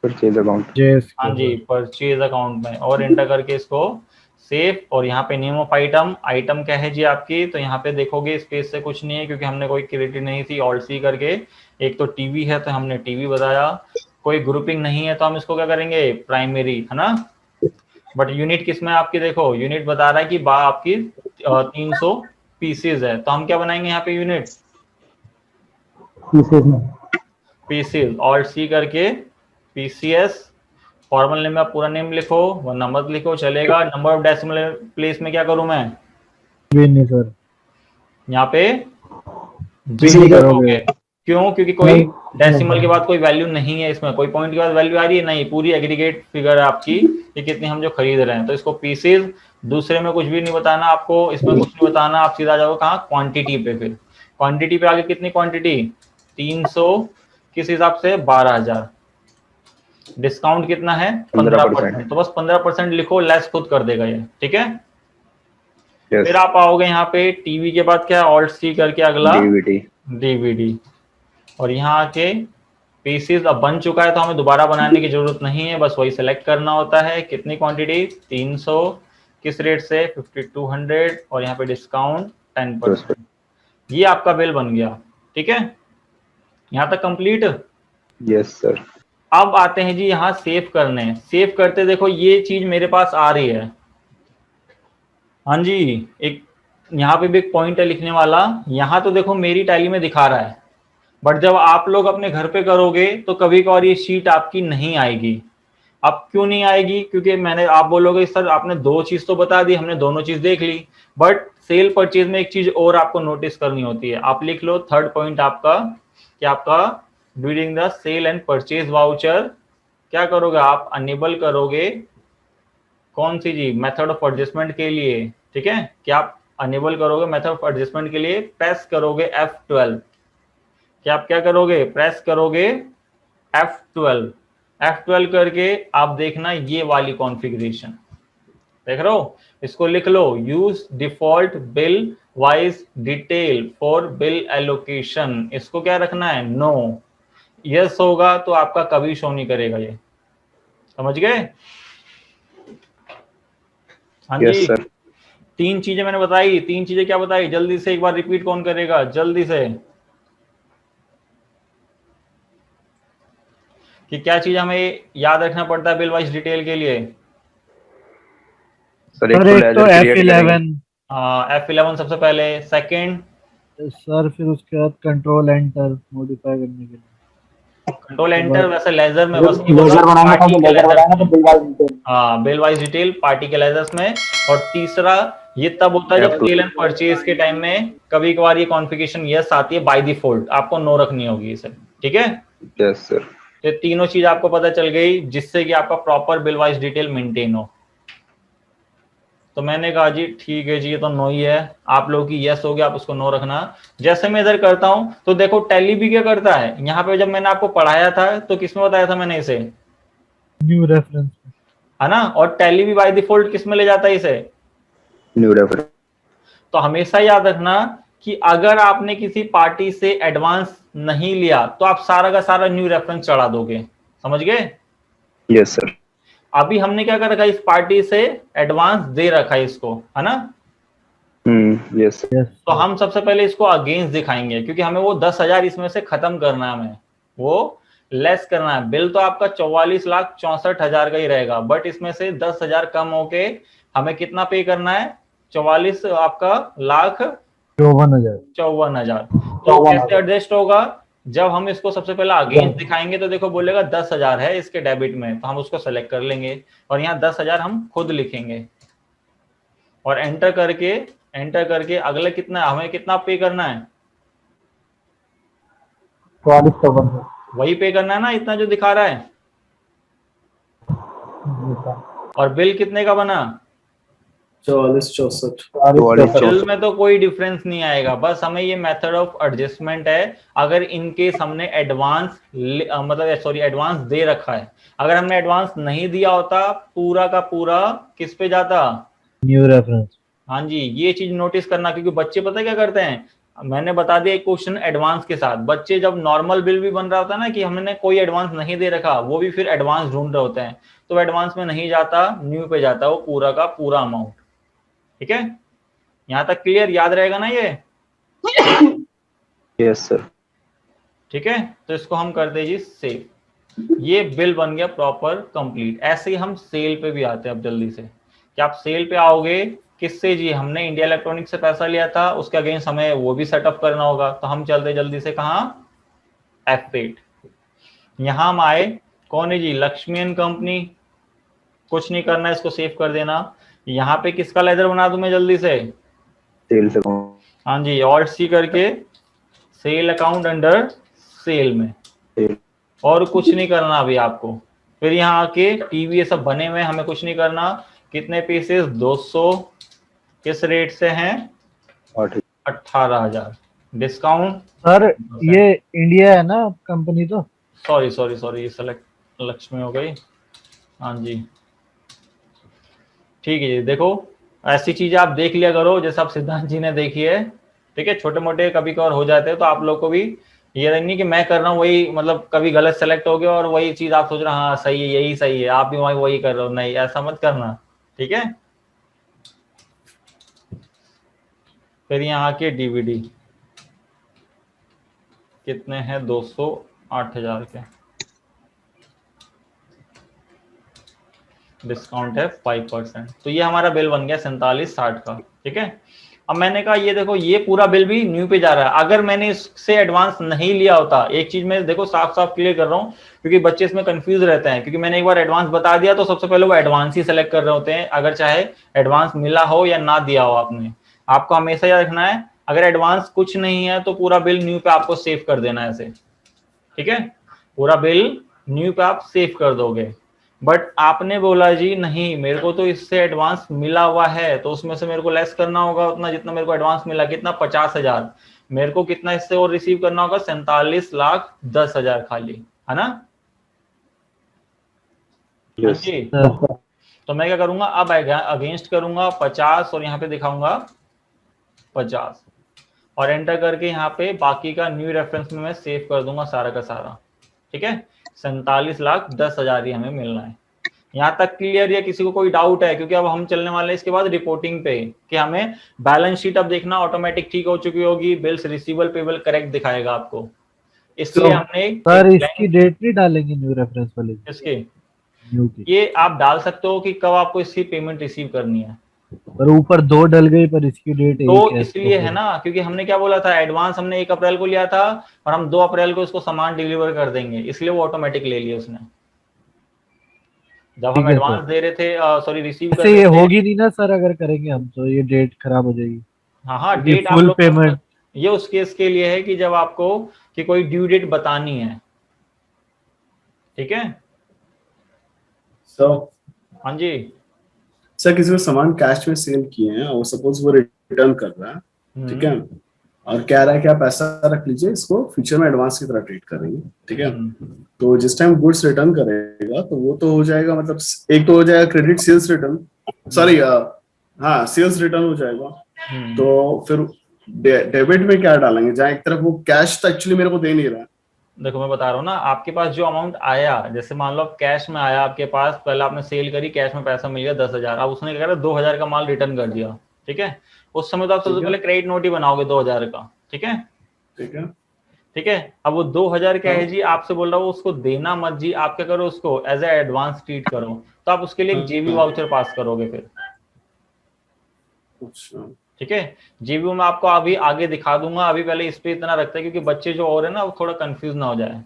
Speaker 3: परचेज अकाउंट,
Speaker 1: हाँ जी परचेज अकाउंट में, और एंटर करके इसको सेव। और यहाँ पे नेम ऑफ आइटम, आइटम क्या है जी आपकी, तो यहाँ पे देखोगे स्पेस से कुछ नहीं है, क्योंकि हमने कोई क्रिएटेड नहीं थी, ऑल्ट सी करके। एक तो टीवी है तो हमने टीवी बताया, कोई ग्रुपिंग नहीं है तो हम इसको क्या करेंगे, प्राइमरी, है ना। बट यूनिट किस में आपकी, देखो यूनिट बता रहा है कि आपकी 300 पीसेज है, तो हम क्या बनाएंगे यहाँ पे यूनिट, पीसेज, ऑल्ट सी करके पीसीएस। फॉर्मल नेम में पूरा नेम लिखो, वरना मत लिखो चलेगा। नंबर ऑफ डेसिमल प्लेस में क्या करूं मैं,
Speaker 5: नहीं सर,
Speaker 1: यहाँ पे जी करोगे। क्यों, क्योंकि कोई डेसिमल के बाद कोई वैल्यू नहीं है इसमें, कोई पॉइंट के बाद वैल्यू आ रही है नहीं, पूरी एग्रीगेट फिगर है आपकी कि कितनी हम जो खरीद रहे हैं। तो इसको पीसेज, दूसरे में कुछ भी नहीं बताना आपको, इसमें कुछ नहीं बताना, आप सीधा जाओगे कहाँ, क्वांटिटी पे। फिर क्वांटिटी पे आगे कितनी क्वांटिटी, 300, किस हिसाब से, 12,000। डिस्काउंट कितना है, 15%, तो बस 15% लिखो, लेस खुद कर देगा ये, ठीक है।
Speaker 3: yes.
Speaker 1: फिर आप आओगे यहाँ पे टीवी के बाद क्या, ऑल्ट सी करके अगला डीवीडी, और यहाँ आके पीसेस अब बन चुका है, तो हमें दोबारा बनाने की जरूरत नहीं है, बस वही सेलेक्ट करना होता है। कितनी क्वांटिटी, 300, किस रेट से, 5200, और यहाँ पे डिस्काउंट 10%। ये आपका बिल बन गया, ठीक है, यहाँ तक कंप्लीट।
Speaker 3: Yes sir.
Speaker 1: अब आते हैं जी यहाँ सेव करने, सेव करते देखो ये चीज मेरे पास आ रही है, हाँ जी, एक यहाँ पे भी एक पॉइंट है लिखने वाला, यहाँ तो देखो मेरी टैली में दिखा रहा है, बट जब आप लोग अपने घर पे करोगे तो कभी कभार ये शीट आपकी नहीं आएगी। अब क्यों नहीं आएगी, क्योंकि मैंने, आप बोलोगे सर आपने दो चीज तो बता दी, हमने दोनों चीज देख ली, बट सेल परचेज में एक चीज और आपको नोटिस करनी होती है। आप लिख लो थर्ड पॉइंट आपका, कि आपका during the sale and purchase voucher क्या करोगे आप, अनेबल करोगे कौन सी जी, मेथड ऑफ एडजस्टमेंट के लिए, ठीक है, कि आप अनेबल करोगे मेथड ऑफ एडजस्टमेंट के लिए, प्रेस करोगे F12, कि आप क्या करोगे, प्रेस करोगे F12, F12 करके आप देखना ये वाली कॉन्फ़िगरेशन देख रहे हो, इसको लिख लो, use default bill wise detail for bill allocation, इसको क्या रखना है, नो। यस होगा तो आपका कभी शो नहीं करेगा ये, समझ गए, हाँ जी।
Speaker 3: सर।
Speaker 1: 3 चीजें मैंने बताई, 3 चीजें क्या बताई, जल्दी से एक बार रिपीट कौन करेगा, जल्दी से, कि क्या चीज हमें याद रखना पड़ता है बिल वाइज डिटेल के लिए।
Speaker 3: सर एक तो
Speaker 5: F11,
Speaker 1: F11 सबसे पहले, सेकंड
Speaker 5: सर फिर उसके बाद कंट्रोल एंटर मॉडिफाई करने के लिए,
Speaker 1: कंट्रोल एंटर, वैसे लेजर में बस
Speaker 4: लेजर बनाना था, तो लेजर बनाना तो बिल वाइज डिटेल,
Speaker 1: हाँ बिल वाइज डिटेल पार्टी के लेजर्स में। और तीसरा ये तब होता है जब सेल एंड परचेज के टाइम में कभी कभार ये कॉन्फ़िगरेशन यस आती है बाय डिफॉल्ट, आपको नो रखनी होगी इसे, ठीक है।
Speaker 3: Yes sir.
Speaker 1: तो तीनों चीज आपको पता चल गई, जिससे कि आपका proper bill wise detail maintain हो। तो मैंने कहा जी ठीक है जी, ये तो नो ही है, आप लोगों की यस हो गया, आप उसको नो रखना। जैसे मैं इधर करता हूं तो देखो टैली भी क्या करता है, यहाँ पे जब मैंने आपको पढ़ाया था तो किसमें बताया था मैंने इसे,
Speaker 5: न्यू रेफरेंस,
Speaker 1: है ना, और टैली भी बाय डिफॉल्ट किस में ले जाता है इसे,
Speaker 3: न्यू रेफरेंस।
Speaker 1: तो हमेशा याद रखना कि अगर आपने किसी पार्टी से एडवांस नहीं लिया तो आप सारा का सारा न्यू रेफरेंस चढ़ा दोगे, समझ गए।
Speaker 3: Yes sir.
Speaker 1: अभी हमने क्या कर रखा है, इस पार्टी से एडवांस दे रखा है इसको, है ना।
Speaker 3: यस।
Speaker 1: तो हम सबसे पहले इसको अगेंस्ट दिखाएंगे, क्योंकि हमें वो 10,000 इसमें से खत्म करना है, हमें वो लेस करना है। बिल तो आपका 44,64,000 का ही रहेगा, बट इसमें से 10,000 कम होके हमें कितना पे करना है, 44 आपका लाख
Speaker 5: 54,000।
Speaker 1: 54,000। तो कैसे एडजस्ट होगा, जब हम इसको सबसे पहले अगेंस्ट दिखाएंगे तो देखो बोलेगा 10,000 है इसके डेबिट में, तो हम उसको सेलेक्ट कर लेंगे और यहाँ 10,000 हम खुद लिखेंगे और एंटर करके अगले कितना हमें कितना पे करना है,
Speaker 4: 44,54
Speaker 1: वही पे करना है ना, इतना जो दिखा रहा है। और बिल कितने का बना,
Speaker 3: 44,64
Speaker 1: बिल में तो कोई डिफरेंस नहीं आएगा, बस हमें ये मेथड ऑफ एडजस्टमेंट है। अगर इनकेस हमने एडवांस एडवांस दे रखा है, अगर हमने एडवांस नहीं दिया होता पूरा का पूरा किस पे जाता,
Speaker 5: न्यू रेफरेंस।
Speaker 1: हाँ जी, ये चीज नोटिस करना, क्योंकि बच्चे पता है क्या करते हैं, मैंने बता दिया एक क्वेश्चन एडवांस के साथ, बच्चे जब नॉर्मल बिल भी बन रहा होता है ना कि हमने कोई एडवांस नहीं दे रखा, वो भी फिर एडवांस ढूंढ रहे होते हैं, तो एडवांस में नहीं जाता, न्यू पे जाता वो पूरा का पूरा अमाउंट। ठीक है, यहाँ तक क्लियर, याद रहेगा ना ये?
Speaker 3: Yes sir.
Speaker 1: ठीक है, तो इसको हम कर दे जी सेव। ये बिल बन गया प्रॉपर कंप्लीट। ऐसे ही हम सेल पे भी आते हैं अब जल्दी से, कि आप सेल पे आओगे किससे जी, हमने इंडिया इलेक्ट्रॉनिक से पैसा लिया था, उसके अगेंस्ट हमें वो भी सेटअप करना होगा, तो हम चलते जल्दी से कहाँ, F8। यहाँ हम आए, कौन है जी, लक्ष्मी एंड कंपनी, कुछ नहीं करना है, इसको सेव कर देना। यहाँ पे किसका लेजर बना दूं मैं जल्दी से,
Speaker 3: सेल से
Speaker 1: हाँ जी, ऑल्ट सी करके सेल अकाउंट अंडर सेल में, और कुछ नहीं करना अभी आपको। फिर यहाँ आके टीवी ये सब बने हुए, हमें कुछ नहीं करना। कितने पीसेस, 200, किस रेट से हैं, 18,000, डिस्काउंट।
Speaker 5: सर ये इंडिया है ना कंपनी, तो
Speaker 1: सॉरी सेलेक्ट लक्ष्मी हो गई, हाँ जी ठीक है जी। देखो ऐसी चीजें आप देख लिया करो जैसे आप सिद्धांत जी ने देखी है, ठीक है, छोटे मोटे कभी कभार हो जाते हैं, तो आप लोग को भी ये नहीं कि मैं कर रहा हूँ वही, मतलब कभी गलत सेलेक्ट हो गया और वही चीज आप सोच रहे हो हाँ सही है, यही सही है, आप भी वही कर रहे हो, नहीं ऐसा मत करना, ठीक है। फिर यहाँ के डीवीडी कितने हैं, 208,000 के, डिस्काउंट है 5%, तो ये हमारा बिल बन गया 4760 का। ठीक है, अब मैंने कहा ये देखो ये पूरा बिल भी न्यू पे जा रहा है, अगर मैंने इससे एडवांस नहीं लिया होता, एक चीज मैं देखो साफ साफ क्लियर कर रहा हूँ क्योंकि बच्चे इसमें कंफ्यूज रहते हैं, क्योंकि मैंने एक बार एडवांस बता दिया तो सबसे पहले वो एडवांस ही सेलेक्ट कर रहे होते हैं, अगर चाहे एडवांस मिला हो या ना दिया हो आपने। आपको हमेशा याद रखना है, अगर एडवांस कुछ नहीं है तो पूरा बिल न्यू पे आपको सेव कर देना है ऐसे, ठीक है, पूरा बिल न्यू पे आप सेव कर दोगे। बट आपने बोला जी नहीं मेरे को तो इससे एडवांस मिला हुआ है, तो उसमें से मेरे को लेस करना होगा उतना जितना मेरे को एडवांस मिला, कितना, 50,000, मेरे को कितना इससे और रिसीव करना होगा, 47,10,000 खाली, है ना जी। तो मैं क्या करूंगा, अब अगेंस्ट करूंगा 50 और यहाँ पे दिखाऊंगा 50 और एंटर करके यहाँ पे बाकी का न्यू रेफरेंस में मैं सेव कर दूंगा सारा का सारा। ठीक है, 47,10,000 ही हमें मिलना है। यहाँ तक क्लियर है? किसी को कोई डाउट है? क्योंकि अब हम चलने वाले हैं इसके बाद रिपोर्टिंग पे, कि हमें बैलेंस शीट अब देखना ऑटोमेटिक ठीक हो चुकी होगी, बिल्स रिसीवेबल पेबल करेक्ट दिखाएगा आपको, इसलिए हमने
Speaker 5: सर इसकी डेट नहीं डालेंगे न्यू रेफरेंस वाले,
Speaker 1: इसके
Speaker 5: न्यू की?
Speaker 1: ये आप डाल सकते हो कि कब आपको इसकी पेमेंट रिसीव करनी है,
Speaker 5: पर ऊपर 2 डल गई पर इसकी डेट
Speaker 1: तो इसलिए है ना, क्योंकि हमने क्या बोला था, एडवांस हमने 1 अप्रैल को लिया था और हम 2 अप्रैल को इसको सामान डिलीवर कर देंगे, इसलिए वो ऑटोमेटिक ले लिया उसने। जब हम एडवांस दे रहे थे, सॉरी रिसीव कर रहे
Speaker 5: ये
Speaker 1: थे,
Speaker 5: होगी नहीं ना सर, अगर करेंगे हम तो ये डेट खराब हो जाएगी।
Speaker 1: हाँ डेट आप
Speaker 5: फुल
Speaker 1: लोग
Speaker 5: पेमेंट,
Speaker 1: ये उस केस के लिए है कि जब आपको कि कोई ड्यू डेट बतानी है, ठीक है
Speaker 6: सर।
Speaker 1: हाँ जी
Speaker 6: सर किसी को सामान कैश में सेल किए हैं और सपोज वो रिटर्न कर रहा है, ठीक है, और कह रहा है कि आप पैसा रख लीजिए, इसको फ्यूचर में एडवांस की तरह ट्रीट करेंगे, ठीक है। तो जिस टाइम गुड्स रिटर्न करेगा तो वो तो हो जाएगा, मतलब एक तो हो जाएगा क्रेडिट सेल्स रिटर्न, सॉरी हाँ सेल्स रिटर्न हो जाएगा। तो फिर डेबिट में क्या डालेंगे, जहाँ एक तरफ वो कैश तो एक्चुअली मेरे को दे नहीं रहा है।
Speaker 1: देखो मैं बता रहा हूँ ना, आपके पास जो अमाउंट आया, जैसे मान लो कैश में आया आपके पास, पहले आपने सेल करी, कैश में पैसा मिल गया 10,000, अब उसने क्या करा 2,000 का माल रिटर्न कर दिया, ठीक है, उस समय तो आप सबसे पहले क्रेडिट नोट ही बनाओगे 2,000 का, ठीक है
Speaker 6: ठीक है
Speaker 1: ठीक है। अब वो 2,000 क्या है जी, आपसे बोल रहा हूँ उसको देना मत जी, आप क्या करो उसको एज ए एडवांस ट्रीट करो, तो आप उसके लिए एक जेबी वाउचर पास करोगे फिर।
Speaker 6: अच्छा
Speaker 1: ठीक है। जीबीओ में आपको अभी आगे दिखा दूंगा, अभी पहले इस पे इतना रखते हैं क्योंकि बच्चे जो और है ना वो थोड़ा कंफ्यूज ना हो जाए।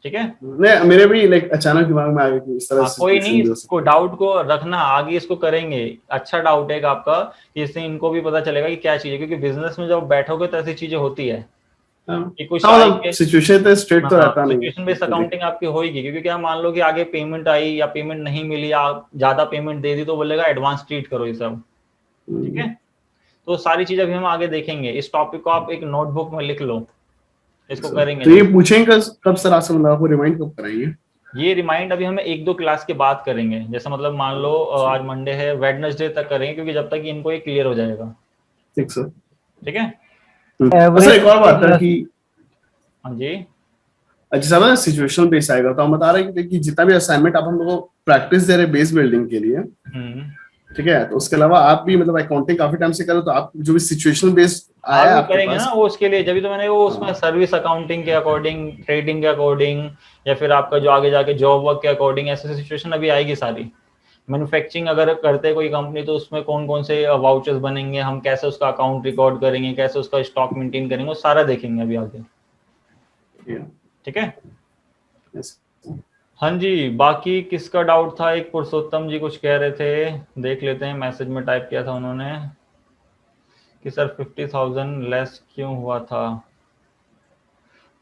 Speaker 1: ठीक है,
Speaker 6: नहीं मेरे भी लाइक अचानक दिमाग में आ गया कि इस तरह से
Speaker 1: कोई नहीं,
Speaker 6: situation भी हो
Speaker 1: इसको डाउट को रखना, आगे इसको करेंगे। अच्छा डाउट है आपका, इससे इनको भी पता चलेगा कि क्या चीज है, क्योंकि बिजनेस में जब बैठोगे तो ऐसी चीजें होती है
Speaker 6: सकता है।
Speaker 1: कि कुछ
Speaker 6: हाँ
Speaker 1: आई
Speaker 6: मतलब
Speaker 1: के
Speaker 6: सिचुएशन तो स्ट्रेट तो रहता नहीं
Speaker 1: सिचुएशन बेस्ड
Speaker 6: है।
Speaker 1: अकाउंटिंग आपकी होगी, क्योंकि क्या मान लो कि आगे पेमेंट आई या पेमेंट नहीं मिली या ज्यादा पेमेंट दे दी तो बोलेगा एडवांस ट्रीट करो ये सब। ठीक है, तो सारी चीज अभी हम आगे देखेंगे। इस टॉपिक को आप एक नोटबुक में लिख लो, इसको करेंगे।
Speaker 6: तो ये पूछेंगे कब सर आपसे, मतलब आपको रिमाइंड कब कराएंगे?
Speaker 1: ये रिमाइंड अभी हमें 1-2 क्लास के बाद करेंगे, जैसे मतलब मान लो आज मंडे है, वेडनेसडे तक करेंगे, क्योंकि जब तक इनको ये क्लियर हो जाएगा।
Speaker 6: ठीक सर।
Speaker 1: ठीक है,
Speaker 6: सर एक और बात है कि
Speaker 1: हाँ जी,
Speaker 6: अच्छा सर सिचुएशनल बेस आएगा तो हम बता रहे हैं कि जितना भी असाइनमेंट आप हम लोगों को प्रैक्टिस दे रहे हैं बेस बिल्डिंग के लिए, ठीक है, तो उसके अलावा आप भी मतलब अकाउंटिंग काफी टाइम से करो तो आप जो भी सिचुएशनल बेस आया आपके
Speaker 1: करेंगे
Speaker 6: पास
Speaker 1: ना वो, उसके लिए जब तो मैंने वो उसमें सर्विस अकाउंटिंग के अकॉर्डिंग, ट्रेडिंग के अकॉर्डिंग, या फिर आपका जो आगे जाके जॉब वर्क के अकॉर्डिंग ऐसे सिचुएशन अभी आएगी सारी। मैन्युफैक्चरिंग अगर करते कोई कंपनी तो उसमें कौन कौन से वाउचर्स बनेंगे, हम कैसे उसका अकाउंट रिकॉर्ड करेंगे, कैसे उसका स्टॉक मेंटेन करेंगे, वो सारा देखेंगे अभी आगे। ठीक है, हाँ जी। बाकी किसका डाउट था? एक पुरुषोत्तम जी कुछ कह रहे थे, देख लेते हैं, मैसेज में टाइप किया था उन्होंने कि सर 50,000 लेस क्यों हुआ था?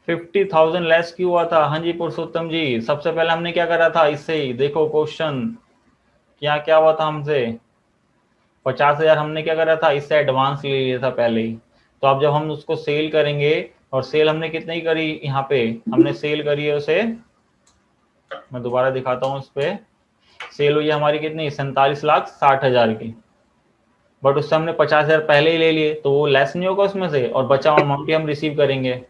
Speaker 1: 50,000 लेस क्यों हुआ था? हाँ जी पुरुषोत्तम जी, सबसे पहले हमने क्या करा था, इससे ही देखो क्वेश्चन क्या क्या हुआ था हमसे। 50,000 हमने क्या करा था, इससे एडवांस ले लिया था पहले ही। तो अब जब हम उसको सेल करेंगे, और सेल हमने कितनी करी, यहाँ पे हमने सेल करी है उसे, मैं दोबारा दिखाता हूँ, उस पे सेल हुई हमारी कितनी, 47,60,000 की। बट उससे हमने 50,000 पहले ही ले लिए, तो वो लेस नहीं होगा उसमें से, और बचा हुआ अमाउंट ही हम रिसीव करेंगे।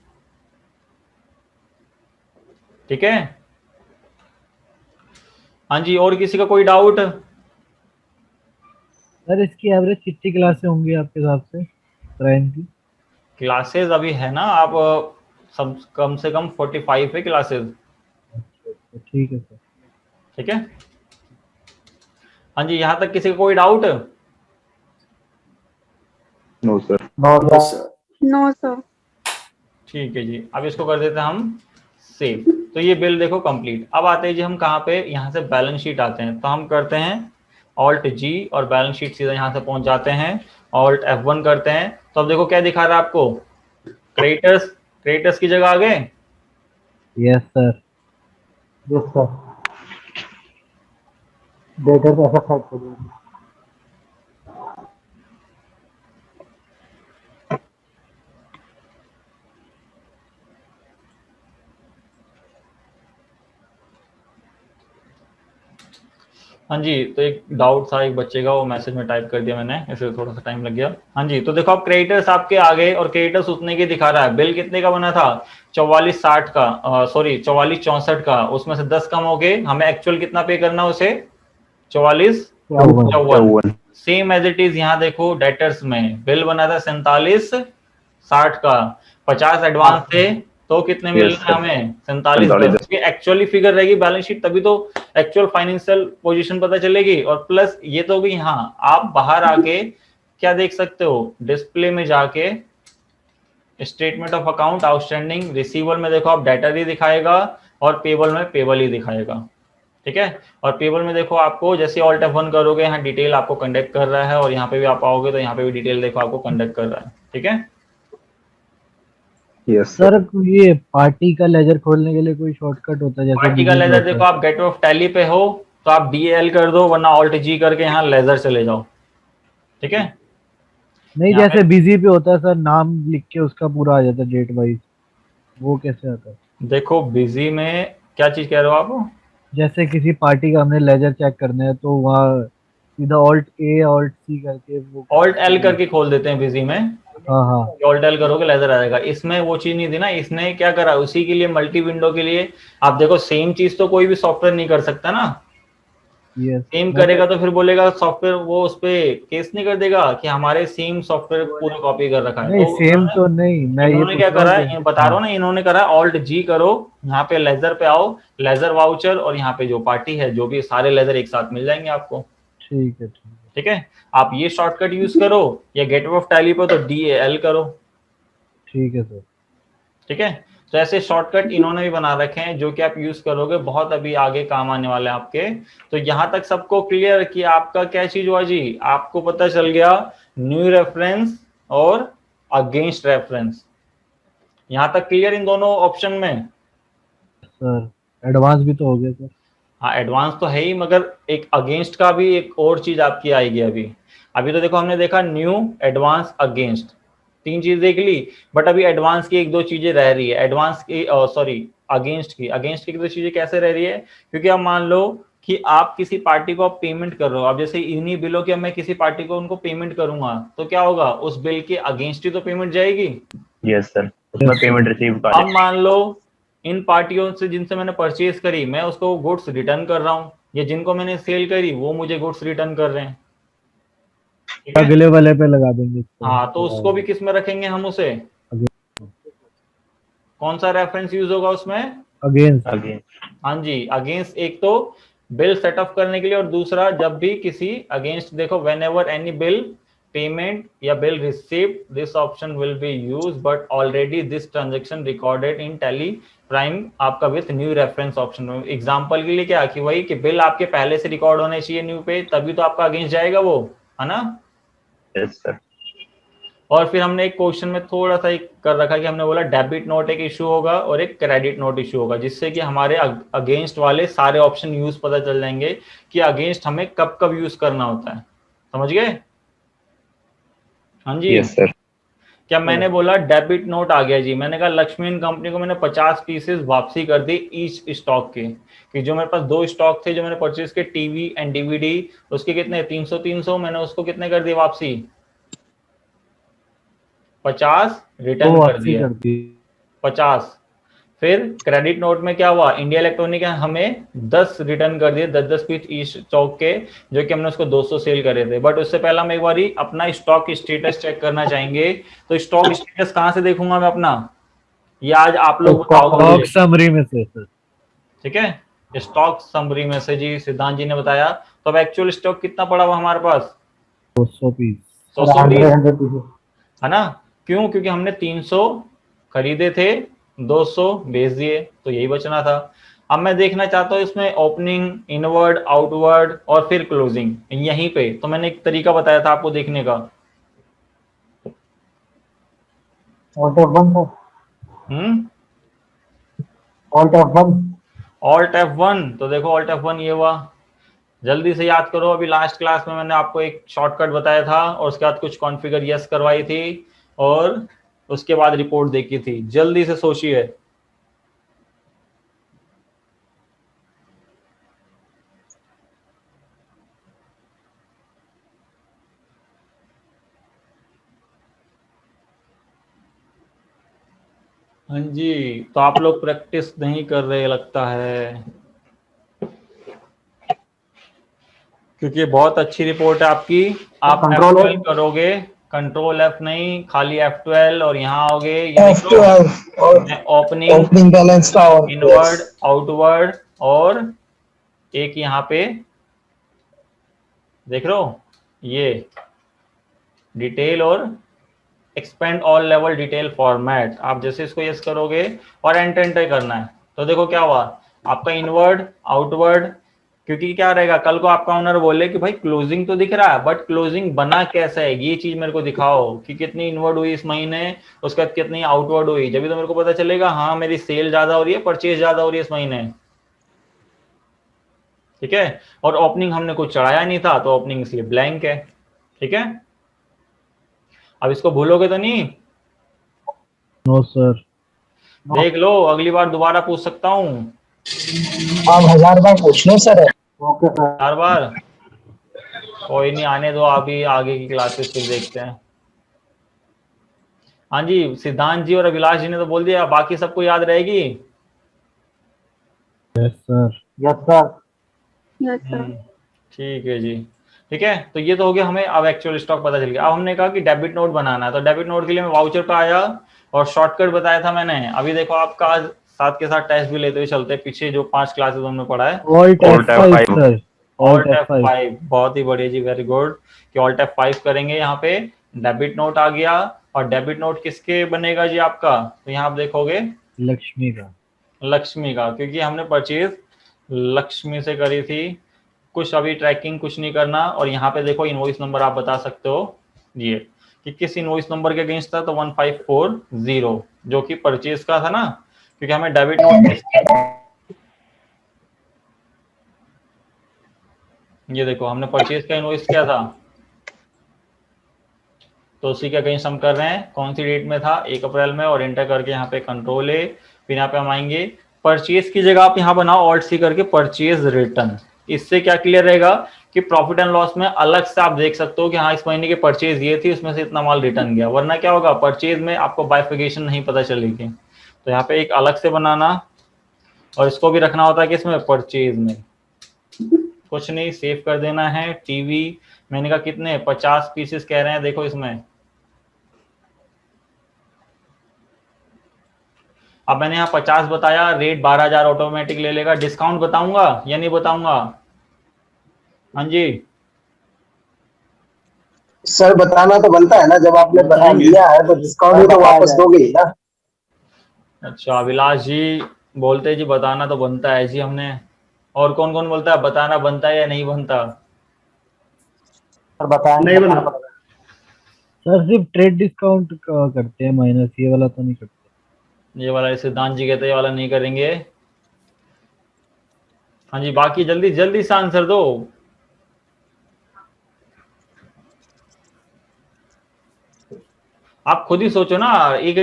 Speaker 1: ठीक है, हाँ जी। और किसी का कोई डाउट?
Speaker 5: सर इसकी एवरेज कितनी क्लासें होंगी आपके हिसाब से प्राइम की?
Speaker 1: क्लासेस अभी है ना, आप सब कम से कम 45 है क्लासेस।
Speaker 5: ठीक है सर।
Speaker 1: ठीक है, हाँ जी। यहाँ तक किसी का कोई doubt?
Speaker 3: No sir.
Speaker 2: No sir.
Speaker 1: ठीक है जी, अब इसको कर देते हैं हम सेव। तो ये बिल देखो कंप्लीट। अब आते हैं जी हम कहाँ पे, यहाँ से बैलेंस शीट आते हैं, तो हम करते हैं ऑल्ट जी और बैलेंस शीट सीधा यहाँ से पहुंच जाते हैं, ऑल्ट F1 करते हैं। तो अब देखो क्या दिखा रहा है आपको, क्रेडिटर्स की जगह आ गए।
Speaker 5: Yes sir.
Speaker 4: Yes sir, data तो ऐसा सेट कर दिया।
Speaker 1: हाँ जी, तो एक डाउट था एक बच्चे का, वो मैसेज में टाइप कर दिया मैंने, इसलिए थोड़ा सा टाइम लग गया। हाँ जी, तो देखो आप क्रेडिटर्स आपके आ गए, और क्रेडिटर्स उतने के दिखा रहा है। बिल कितने का बना था, 4460 का, सॉरी 4464 का, उसमें से 10 कम हो गए, हमें एक्चुअल कितना पे करना उसे, 4454। सेम एज इट इज यहाँ देखो डेटर्स में बिल बना था 4760 का, 50 एडवांस थे, तो कितने मिल रहे हैं हमें, 4710 की एक्चुअली फिगर रहेगी बैलेंस शीट, तभी तो एक्चुअल फाइनेंशियल पोजीशन पता चलेगी। और प्लस ये तो भी, हाँ आप बाहर आके क्या देख सकते हो, डिस्प्ले में जाके statement of account outstanding receivable में देखो आप डेटर ही दिखाएगा, और पेबल में पेबल ही दिखाएगा। ठीक है, और पेबल में देखो आपको जैसे ऑल्ट F1 करोगे, यहाँ डिटेल आपको कंडक्ट कर रहा है, और यहाँ पे भी आप आओगे तो यहाँ पे भी डिटेल देखो आपको कंडक्ट कर रहा है। ठीक है,
Speaker 3: यस
Speaker 5: सर ये पार्टी का लेजर खोलने के लिए कोई शॉर्टकट होता है? जैसे
Speaker 1: पार्टी का लेजर देखो आप गेट ऑफ टैली पे हो तो आप DL कर दो, वरना ऑल्ट G करके यहाँ लेजर चले जाओ। ठीक है,
Speaker 5: नहीं, जैसे बिजी पे होता है सर, नाम लिख के उसका पूरा आ जाता है डेट वाइज, वो कैसे आता है?
Speaker 1: देखो बिजी में क्या चीज कह रहे हो आप?
Speaker 5: जैसे किसी पार्टी का हमने लेजर चेक करना है तो वहाँ सीधा ऑल्ट A ऑल्ट C करके वो
Speaker 1: ऑल्ट L करके खोल देते हैं बिजी में।
Speaker 5: हाँ हाँ,
Speaker 1: ऑल्ट L करोगे लेजर आएगा। इसमें वो चीज नहीं थी ना, इसने क्या करा, उसी के लिए मल्टी विंडो के लिए आप देखो, सेम चीज तो कोई भी सॉफ्टवेयर नहीं कर सकता ना।
Speaker 5: यस
Speaker 1: सेम करेगा तो फिर बोलेगा सॉफ्टवेयर, वो उस पे केस नहीं कर देगा कि हमारे सेम सॉफ्टवेयर पूरा कॉपी कर रखा है।
Speaker 5: नहीं,
Speaker 1: तो
Speaker 5: सेम तो नहीं, मैं ये
Speaker 1: इन्होंने क्या
Speaker 5: पूछ रहा
Speaker 1: करा
Speaker 5: हूँ
Speaker 1: है,
Speaker 5: कि-
Speaker 1: बता रहा हूँ ना, इन्होंने करा ऑल्ट G करो, यहाँ पे लेजर पे आओ, लेजर वाउचर, और यहाँ पे जो पार्टी है जो भी सारे लेजर एक साथ मिल जाएंगे आपको।
Speaker 5: ठीक है।
Speaker 1: ठीक है, आप ये शॉर्टकट यूज करो या गेटवे ऑफ टैली पर तो DAL करो।
Speaker 5: ठीक है सर।
Speaker 1: ठीक है, तो ऐसे शॉर्टकट इन्होंने भी बना रखे हैं जो कि आप यूज करोगे, बहुत अभी आगे काम आने वाले हैं आपके। तो यहाँ तक सबको क्लियर कि आपका क्या चीज हुआ जी, आपको पता चल गया न्यू रेफरेंस और अगेंस्ट रेफरेंस, यहाँ तक क्लियर इन दोनों ऑप्शन में।
Speaker 5: सर एडवांस भी तो हो गया सर।
Speaker 1: हाँ एडवांस तो है ही, मगर एक अगेंस्ट का भी एक और चीज आपकी आएगी अभी। अभी तो देखो हमने देखा न्यू, एडवांस, अगेंस्ट, 3 चीज देख ली, बट अभी एडवांस की 1-2 चीजें रह रही है। एडवांस की सॉरी अगेंस्ट की 1-2 चीजें कैसे रह रही है, क्योंकि अब मान लो कि आप किसी पार्टी को आप पेमेंट कर रहे हो, अब जैसे इन्हीं बिलों की अब मैं किसी पार्टी को उनको पेमेंट करूंगा तो क्या होगा, उस बिल के अगेंस्ट ही तो पेमेंट जाएगी।
Speaker 3: यस सर, उसमें पेमेंट रिसीव कर
Speaker 1: अब मान लो इन पार्टियों से जिनसे मैंने परचेज करी, मैं उसको गुड्स रिटर्न कर रहा हूँ, या जिनको मैंने सेल करी वो मुझे गुड्स रिटर्न कर रहे हैं। ठीक है?
Speaker 5: अगले वाले पे लगा देंगे इसको।
Speaker 1: हाँ, तो उसको भी किस में रखेंगे हम उसे, कौन सा रेफरेंस यूज होगा उसमें,
Speaker 5: अगेंस्ट।
Speaker 1: हाँ जी अगेंस्ट, एक तो बिल सेटअप करने के लिए, और दूसरा जब भी किसी अगेंस्ट, देखो whenever any bill payment या bill received this option will be use, but already this transaction recorded in tally Prime आपका with new reference option. Example के लिए क्या कि वही कि बिल आपके पहले से रिकॉर्ड होने चाहिए न्यू पे, तभी तो आपका अगेंस्ट जाएगा वो, है ना।
Speaker 3: Yes sir.
Speaker 1: और फिर हमने एक क्वेश्चन में थोड़ा सा एक कर रखा कि हमने बोला डेबिट नोट एक इशू होगा और एक क्रेडिट नोट इशू होगा, जिससे कि हमारे अगेंस्ट वाले सारे ऑप्शन यूज पता चल जाएंगे कि अगेंस्ट हमें कब कब यूज करना होता है। समझ गए? हाँ जी।
Speaker 3: Yes sir.
Speaker 1: क्या मैंने बोला डेबिट नोट आ गया जी, मैंने कहा लक्ष्मी कंपनी को मैंने 50 पीसेस वापसी कर दी ईच स्टॉक के, कि जो मेरे पास 2 स्टॉक थे जो मैंने परचेज के टीवी एंड DVD, उसके कितने 300 मैंने उसको कितने कर दिए वापसी, 50 रिटर्न कर दिया 50। फिर क्रेडिट नोट में क्या हुआ, इंडिया इलेक्ट्रॉनिक हमें 10 रिटर्न कर दिए, 10-10 पीस ईच स्टॉक के, जो कि हमने उसको 200 सेल करे थे। बट उससे पहले हम एक बार अपना स्टॉक स्टेटस चेक करना चाहेंगे, तो स्टॉक स्टेटस कहाँ से देखूंगा मैं अपना, ये आज आप लोग बताओगे
Speaker 5: स्टॉक
Speaker 1: मुझे।
Speaker 5: समरी में से सर।
Speaker 1: ठीक है, स्टॉक समरी में से जी सिद्धांत जी ने बताया। तो अब एक्चुअल स्टॉक कितना पड़ा हुआ हमारे पास,
Speaker 5: 200 पीस।
Speaker 1: 100 piece,
Speaker 4: 100 pieces.
Speaker 1: है ना। क्यों, क्योंकि हमने 300 खरीदे थे, 200 बेच दिए, तो यही बचना था। अब मैं देखना चाहता हूँ इसमें ओपनिंग, इनवर्ड, आउटवर्ड और फिर क्लोजिंग यहीं पे। तो मैंने एक तरीका बताया था आपको देखने का,
Speaker 4: Alt F1 sir. Alt F1।
Speaker 1: Alt F1, तो देखो Alt F1 ये हुआ, जल्दी से याद करो। अभी लास्ट क्लास में मैंने आपको एक शॉर्टकट बताया था और उसके बाद कुछ कॉन्फ़िगर यस करवाई थी और उसके बाद रिपोर्ट देखी थी। जल्दी से सोचिए। हाँ जी, तो आप लोग प्रैक्टिस नहीं कर रहे लगता है, क्योंकि बहुत अच्छी रिपोर्ट है आपकी। आप
Speaker 4: कंट्रोल
Speaker 1: F12 करोगे, कंट्रोल F नहीं, खाली F12 और यहाँ आओगे,
Speaker 4: F12 और
Speaker 1: ओपनिंग,
Speaker 4: ओपनिंग बैलेंस का और
Speaker 1: इनवर्ड, आउटवर्ड और एक यहाँ पे देख रहे हो ये डिटेल और expand all level detail format. आप जैसे इसको यस करोगे और एंटर एंटर करना है, तो देखो क्या हुआ आपका इनवर्ड, आउटवर्ड। क्योंकि क्या रहेगा, कल को आपका ओनर बोले कि भाई क्लोजिंग तो दिख रहा है बट क्लोजिंग बना कैसा है, ये चीज मेरे को दिखाओ कि कितनी इनवर्ड हुई इस महीने, उसके बाद कितनी आउटवर्ड हुई, जब भी तो मेरे को पता चलेगा हाँ मेरी सेल ज्यादा हो रही है, परचेज ज्यादा हो रही है इस महीने। ठीक है, और ओपनिंग हमने कुछ चढ़ाया नहीं था तो ओपनिंग इसलिए ब्लैंक है। ठीक है, अब इसको भूलोगे तो नहीं?
Speaker 5: No sir.
Speaker 1: देख लो, अगली बार दोबारा पूछ सकता हूँ,
Speaker 4: आप 1000 बार पूछ लो सर। Okay sir.
Speaker 1: 4 बार, कोई नहीं, आने दो, अभी आगे की क्लासेस फिर देखते हैं। हाँ जी, सिद्धांत जी और अभिलाष जी ने तो बोल दिया, बाकी सबको याद रहेगी?
Speaker 5: Yes sir.
Speaker 4: Yes sir.
Speaker 1: ठीक है जी। ठीक है, तो ये तो हो गया, हमें अब एक्चुअल स्टॉक पता चल गया। अब हमने कहा कि डेबिट नोट बनाना है, तो डेबिट नोट के लिए मैं वाउचर पे आया और शॉर्टकट बताया था मैंने। अभी देखो आपका आज साथ के साथ टेस्ट भी लेते हुए चलते हैं, पीछे जो 5 क्लासेस हमने पढ़ा है।
Speaker 5: Alt F5 sir.
Speaker 1: Alt
Speaker 5: Alt F5।
Speaker 1: F5, बहुत ही बढ़िया जी, वेरी गुड। कि ऑल्ट F5 करेंगे, यहाँ पे डेबिट नोट आ गया। और डेबिट नोट किसके बनेगा जी आपका, तो यहाँ आप देखोगे
Speaker 5: लक्ष्मी का।
Speaker 1: लक्ष्मी का, क्योंकि हमने परचेज लक्ष्मी से करी थी। कुछ अभी ट्रैकिंग कुछ नहीं करना। और यहाँ पे देखो इनवॉइस नंबर आप बता सकते हो ये कि किस इनवॉइस नंबर के अगेंस्ट था, तो 1540 जो कि परचेज का था ना, क्योंकि हमें डेबिट नोट, ये देखो हमने परचेज का इनवॉइस किया था, तो उसी के अगेंस्ट हम कर रहे हैं। कौन सी डेट में था, 1 अप्रैल में। और एंटर करके यहाँ पे कंट्रोल ए, फिर यहाँ पे हम आएंगे परचेज की जगह आप यहाँ बनाओ ऑल्ट सी करके परचेज रिटर्न। इससे क्या क्लियर रहेगा कि प्रॉफिट एंड लॉस में अलग से आप देख सकते हो कि हाँ इस महीने की परचेज ये थी, उसमें से इतना माल रिटर्न गया। वरना क्या होगा, परचेज में आपको बाइफिकेशन नहीं पता चलेगी। तो यहाँ पे एक अलग से बनाना, और इसको भी रखना होता है कि इसमें परचेज में कुछ नहीं, सेव कर देना है। टीवी मैंने कहा कितने 50 पीसेस कह रहे हैं, देखो इसमें। अब मैंने यहाँ 50 बताया, रेट 12,000 ऑटोमेटिक ले लेगा। डिस्काउंट बताऊंगा या नहीं बताऊंगा, हाँ जी
Speaker 4: सर बताना तो बनता है ना, जब आपने बता
Speaker 1: बताएंगे।
Speaker 4: दिया है तो डिस्काउंट भी तो वापस दोगे ही ना।
Speaker 1: अच्छा अभिलाष जी बोलते जी बताना तो बनता है जी हमने। और कौन कौन बोलता है बताना बनता है या नहीं बनता?
Speaker 4: सर बताएं,
Speaker 6: नहीं बना।
Speaker 5: सर सिर्फ ट्रेड डिस्काउंट करते हैं माइनस, ये वाला तो नहीं करते।
Speaker 1: ये वाला सिद्धांत जी कहते हैं, ये वाला नहीं करेंगे। हाँ जी बाकी जल्दी जल्दी से आंसर दो। आप खुद ही सोचो ना, एक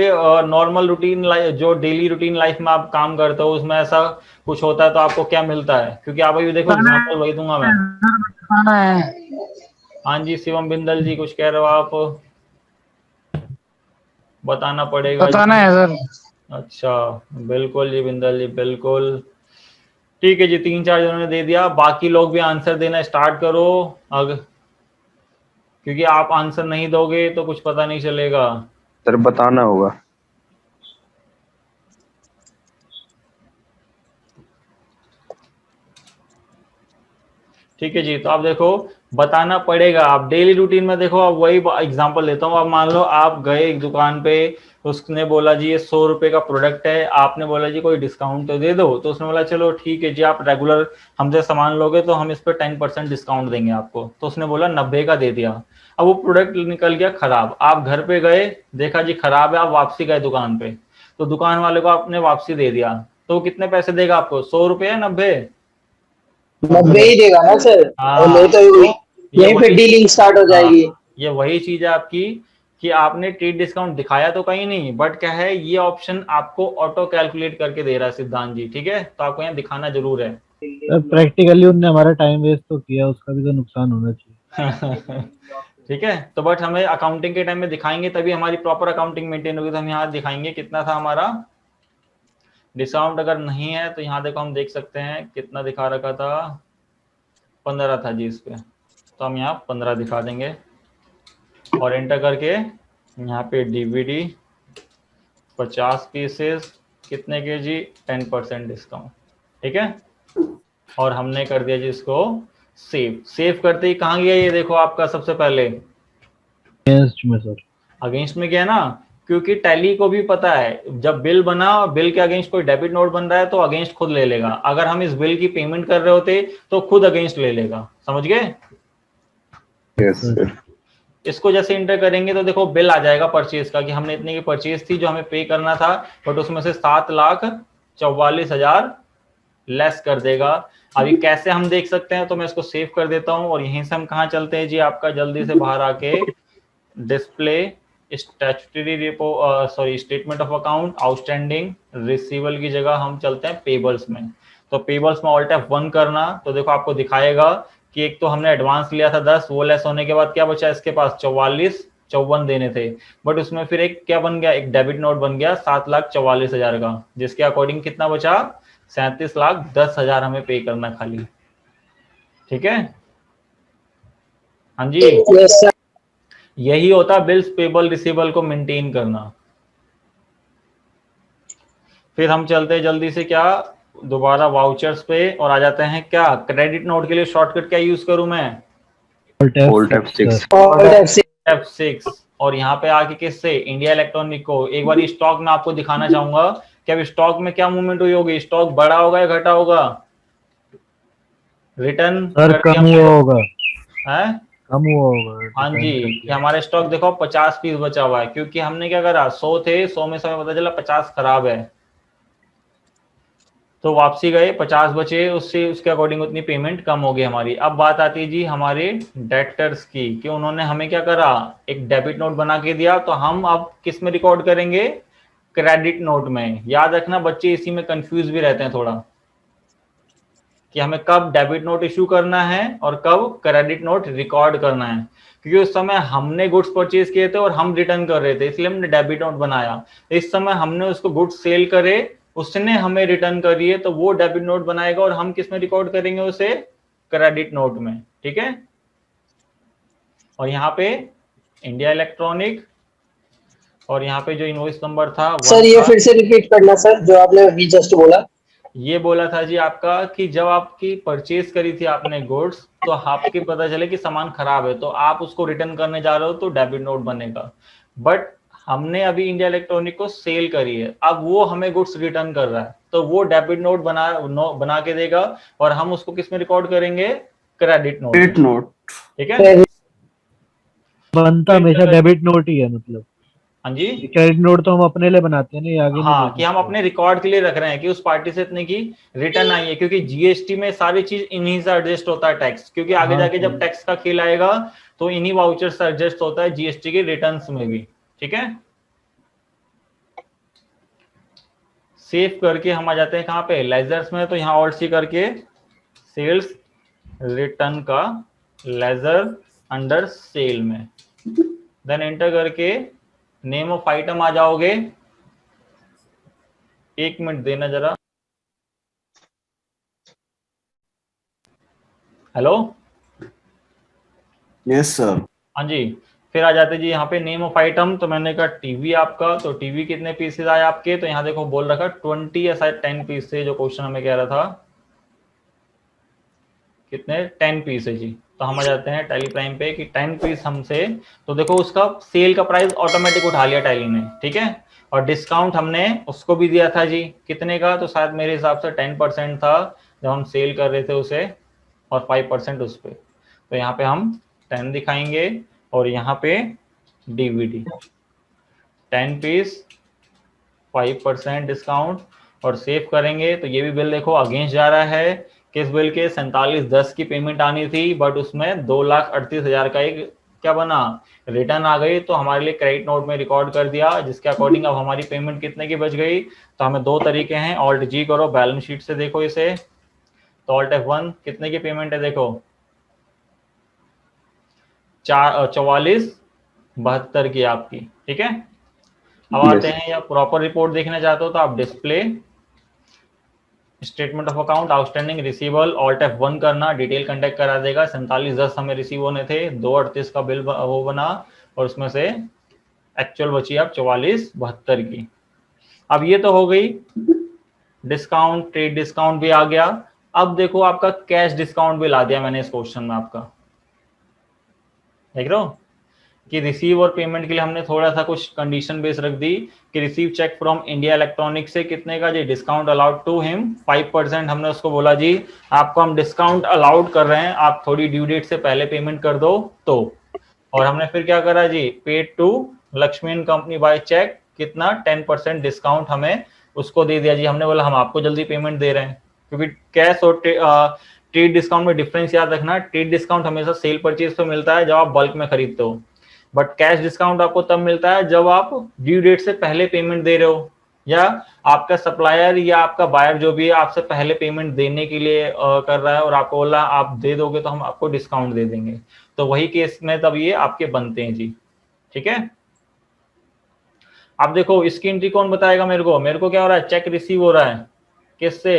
Speaker 1: नॉर्मल रूटीन लाइफ, जो डेली रूटीन लाइफ में आप काम करते हो, उसमें ऐसा कुछ होता है तो आपको क्या मिलता है? क्योंकि आप अभी देखो एग्जाम्पल वही दूंगा मैं। हाँ जी शिवम बिंदल जी कुछ कह रहे हो आप? बताना पड़ेगा
Speaker 7: बताना
Speaker 1: जी।
Speaker 7: है सर।
Speaker 1: अच्छा बिल्कुल जी बिंदल जी बिल्कुल। ठीक है जी, 3-4 जनों ने दे दिया, बाकी लोग भी आंसर देना स्टार्ट करो। अगर क्योंकि आप आंसर नहीं दोगे तो कुछ पता नहीं चलेगा।
Speaker 3: सर बताना होगा।
Speaker 1: ठीक है जी, तो आप देखो बताना पड़ेगा। आप डेली रूटीन में देखो, आप वही एग्जांपल लेता हूँ। आप मान लो आप गए एक दुकान पे, उसने बोला जी ये 100 रुपए का प्रोडक्ट है, आपने बोला जी कोई डिस्काउंट तो दे दो, तो उसने बोला चलो ठीक है जी, आप रेगुलर हमसे सामान लोगे तो हम इस पर 10% डिस्काउंट देंगे आपको। तो उसने बोला 90 का दे दिया। अब वो प्रोडक्ट निकल गया खराब, आप घर पे गए देखा जी खराब है, आप वापसी गए दुकान पे, तो दुकान वाले को आपने वापसी दे दिया, तो कितने पैसे देगा आपको, 100 रुपए या 90?
Speaker 4: 90 ही देगा ना सर, और नहीं तो
Speaker 1: ये
Speaker 4: यहीं पे
Speaker 1: वही
Speaker 4: डीलिंग स्टार्ट हो जाएगी।
Speaker 1: ये वही चीज है आपकी कि आपने ट्रेड डिस्काउंट दिखाया तो कहीं नहीं, बट क्या है ये ऑप्शन आपको ऑटो कैलकुलेट करके दे रहा है सिद्धांत जी, ठीक है? तो आपको यहाँ दिखाना जरूर है।
Speaker 5: सर प्रैक्टिकली उनने हमारा टाइम वेस्ट तो किया, उसका भी तो नुकसान होना चाहिए।
Speaker 1: ठीक है, तो बट हमें अकाउंटिंग के टाइम में दिखाएंगे तभी हमारी प्रॉपर अकाउंटिंग मेंटेन होगी। तो हम यहाँ दिखाएंगे कितना था हमारा डिस्काउंट। अगर नहीं है तो यहाँ देखो हम देख सकते हैं कितना दिखा रखा था, 15 था जी इस पे, तो हम यहाँ 15 दिखा देंगे और एंटर करके यहाँ पे डीवीडी 50 पीसेस कितने के जी, 10% डिस्काउंट, ठीक है? और हमने कर दिया जी इसको सेव। सेव करते ही कहाँ गया ये देखो आपका, सबसे पहले
Speaker 5: अगेंस्ट में सर,
Speaker 1: अगेंस्ट में गया ना, क्योंकि टैली को भी पता है जब बिल बना और बिल के अगेंस्ट कोई डेबिट नोट बन रहा है तो अगेंस्ट खुद ले लेगा। अगर हम इस बिल की पेमेंट कर रहे होते तो खुद अगेंस्ट ले लेगा, समझ गए?
Speaker 3: Yes sir.
Speaker 1: इसको जैसे इंटर करेंगे तो देखो बिल आ जाएगा परचेज का कि हमने इतने की परचेज थी जो हमें पे करना था, बट उसमें से 7,44,000 लेस कर देगा। अभी कैसे हम देख सकते हैं, तो मैं इसको सेव कर देता हूं और यहीं से हम कहाँ चलते हैं जी, आपका जल्दी से बाहर आके display statutory repo sorry statement of account outstanding receivable की जगह हम चलते हैं पेबल्स में। तो पेबल्स में ऑल्ट F1 करना, तो देखो आपको दिखाएगा कि एक तो हमने एडवांस लिया था 10, वो लेस होने के बाद क्या बचा इसके पास, 54 देने थे, बट उसमें फिर एक क्या बन गया, एक डेबिट नोट बन गया 7,44,000 का, जिसके अकॉर्डिंग कितना बचा, 37,10,000 हमें पे करना खाली, ठीक है? हाँ जी,
Speaker 4: यस सर।
Speaker 1: यही होता बिल्स पेबल रिसीवेबल को मेंटेन करना। फिर हम चलते हैं जल्दी से क्या, दोबारा वाउचर्स पे और आ जाते हैं क्या क्रेडिट नोट के लिए शॉर्टकट क्या यूज करूं मैं
Speaker 3: Alt F6
Speaker 1: F6 और यहाँ पे आके किससे इंडिया इलेक्ट्रॉनिक को एक बार स्टॉक में आपको दिखाना चाहूंगा कि अब स्टॉक में क्या मूवमेंट हुई होगी स्टॉक बढ़ा होगा या घटा होगा रिटर्न
Speaker 5: सर कम हुआ होगा
Speaker 1: है
Speaker 5: कम हुआ होगा
Speaker 1: हाँ जी कि हमारे स्टॉक देखो 50 पीस बचा हुआ है क्योंकि हमने क्या करा 100 थे 100 में से हमें पता चला 50 खराब है तो वापसी गए 50 बचे उससे उसके अकॉर्डिंग उतनी पेमेंट कम हो गई हमारी। अब बात आती है जी हमारे डेटर्स की कि उन्होंने हमें क्या करा एक डेबिट नोट बना के दिया तो हम अब किस में रिकॉर्ड करेंगे क्रेडिट नोट में। याद रखना बच्चे इसी में कंफ्यूज भी रहते हैं थोड़ा कि हमें कब डेबिट नोट इश्यू करना है और कब क्रेडिट नोट रिकॉर्ड करना है क्योंकि उस समय हमने गुड्स परचेज किए थे और हम रिटर्न कर रहे थे इसलिए हमने डेबिट नोट बनाया। इस समय हमने उसको गुड्स सेल करे उसने हमें रिटर्न करी है तो वो डेबिट नोट बनाएगा और हम किस में रिकॉर्ड करेंगे उसे क्रेडिट नोट में। ठीक है और यहाँ पे इंडिया इलेक्ट्रॉनिक और यहाँ पे जो इनवॉइस नंबर था
Speaker 7: सर ये फिर से रिपीट करना सर जो आपने अभी जस्ट बोला।
Speaker 1: ये बोला था जी आपका कि जब आपकी परचेज करी थी आपने गुड्स तो आपके पता चले कि सामान खराब है तो आप उसको रिटर्न करने जा रहे हो तो डेबिट नोट बनेगा। बट हमने अभी इंडिया इलेक्ट्रॉनिक को सेल करी है अब वो हमें गुड्स रिटर्न कर रहा है तो वो डेबिट नोट बना के देगा और हम उसको किस में रिकॉर्ड करेंगे क्रेडिट नोट। ठीक है
Speaker 5: बनता हमेशा डेबिट नोट ही है मतलब।
Speaker 1: हाँ जी
Speaker 5: क्रेडिट नोट तो हम अपने लिए बनाते हैं ना आगे
Speaker 1: हाँ कि हम अपने रिकॉर्ड के लिए रख रहे हैं कि उस पार्टी से इतने की रिटर्न आई है क्योंकि जीएसटी में सारी चीज इन्हीं से एडजस्ट होता है टैक्स क्योंकि आगे जाके जब टैक्स का खेल आएगा तो इन्हीं वाउचर से एडजस्ट होता है जीएसटी के रिटर्न्स में भी। ठीक है सेव करके हम आ जाते हैं कहाँ पे लेजर्स में तो यहाँ ऑल्ट सी करके सेल्स रिटर्न का लेजर अंडर सेल में देन एंटर करके नेम ऑफ आइटम आ जाओगे। एक मिनट देना जरा हेलो
Speaker 6: यस सर
Speaker 1: हाँ जी फिर आ जाते जी यहाँ पे नेम ऑफ आइटम तो मैंने कहा टीवी आपका तो टीवी कितने पीसेस आए आपके तो यहाँ देखो बोल रखा 20 या शायद 10 पीस थे जो क्वेश्चन हमें कह रहा था कितने 10 पीस है जी। तो हम आ जाते हैं टैली प्राइम पे कि 10 पीस हमसे तो देखो उसका सेल का प्राइस ऑटोमेटिक उठा लिया टैली ने। ठीक है और डिस्काउंट हमने उसको भी दिया था जी कितने का तो शायद मेरे हिसाब से 10% था जब हम सेल कर रहे थे उसे और 5% उस पर तो यहाँ पे हम 10 दिखाएंगे और यहाँ पे डीवीडी 10 पीस 5% डिस्काउंट और सेव करेंगे तो ये भी बिल देखो अगेंस्ट जा रहा है किस बिल के 4710 की पेमेंट आनी थी बट उसमें 2,38,000 का एक क्या बना रिटर्न आ गई तो हमारे लिए क्रेडिट नोट में रिकॉर्ड कर दिया जिसके अकॉर्डिंग अब हमारी पेमेंट कितने की बच गई। तो हमें दो तरीके हैं ऑल्ट जी करो बैलेंस शीट से देखो इसे तो ऑल्ट F1 कितने की पेमेंट है देखो 4472 की आपकी। ठीक है अब आते हैं या प्रॉपर रिपोर्ट देखना चाहते हो तो आप display statement of account outstanding receivable alt F1 करना डिटेल कंटेक्ट करा देगा 4710 हमें रिसीव होने थे 238 का बिल वो बना और उसमें से एक्चुअल बची अब 4472 की। अब ये तो हो गई डिस्काउंट ट्रेड डिस्काउंट भी आ गया। अब देखो आपका कैश डिस्काउंट भी ला दिया मैंने इस क्वेश्चन में आपका देख रहे हो कि रिसीव और पेमेंट के लिए हमने थोड़ा सा कुछ कंडीशन बेस रख दी कि receive cheque from India electronic से कितने का जी डिस्काउंट अलाउड टू हिम 5% हमने उसको बोला जी आपको हम डिस्काउंट अलाउड कर रहे हैं आप थोड़ी ड्यू डेट से पहले पेमेंट कर दो तो और हमने फिर क्या करा जी paid to Lakshmi and company by cheque कितना 10% डिस्काउंट हमें उसको दे दिया जी हमने बोला हम आपको जल्दी पेमेंट दे रहे हैं क्योंकि कैश और ट्रेड डिस्काउंट में डिफरेंस याद रखना ट्रेड डिस्काउंट हमेशा सेल परचेज पे मिलता है जब आप बल्क में खरीदते हो बट कैश डिस्काउंट आपको तब मिलता है जब आप ड्यू डेट से पहले पेमेंट दे रहे हो या आपका सप्लायर या आपका बायर जो भी है आपसे पहले पेमेंट देने के लिए कर रहा है और आपको बोला आप दे दोगे तो हम आपको डिस्काउंट दे देंगे तो वही केस में तब ये आपके बनते हैं जी। ठीक है अब देखो इसकी एंट्री कौन बताएगा मेरे को क्या हो रहा है चेक रिसीव हो रहा है किससे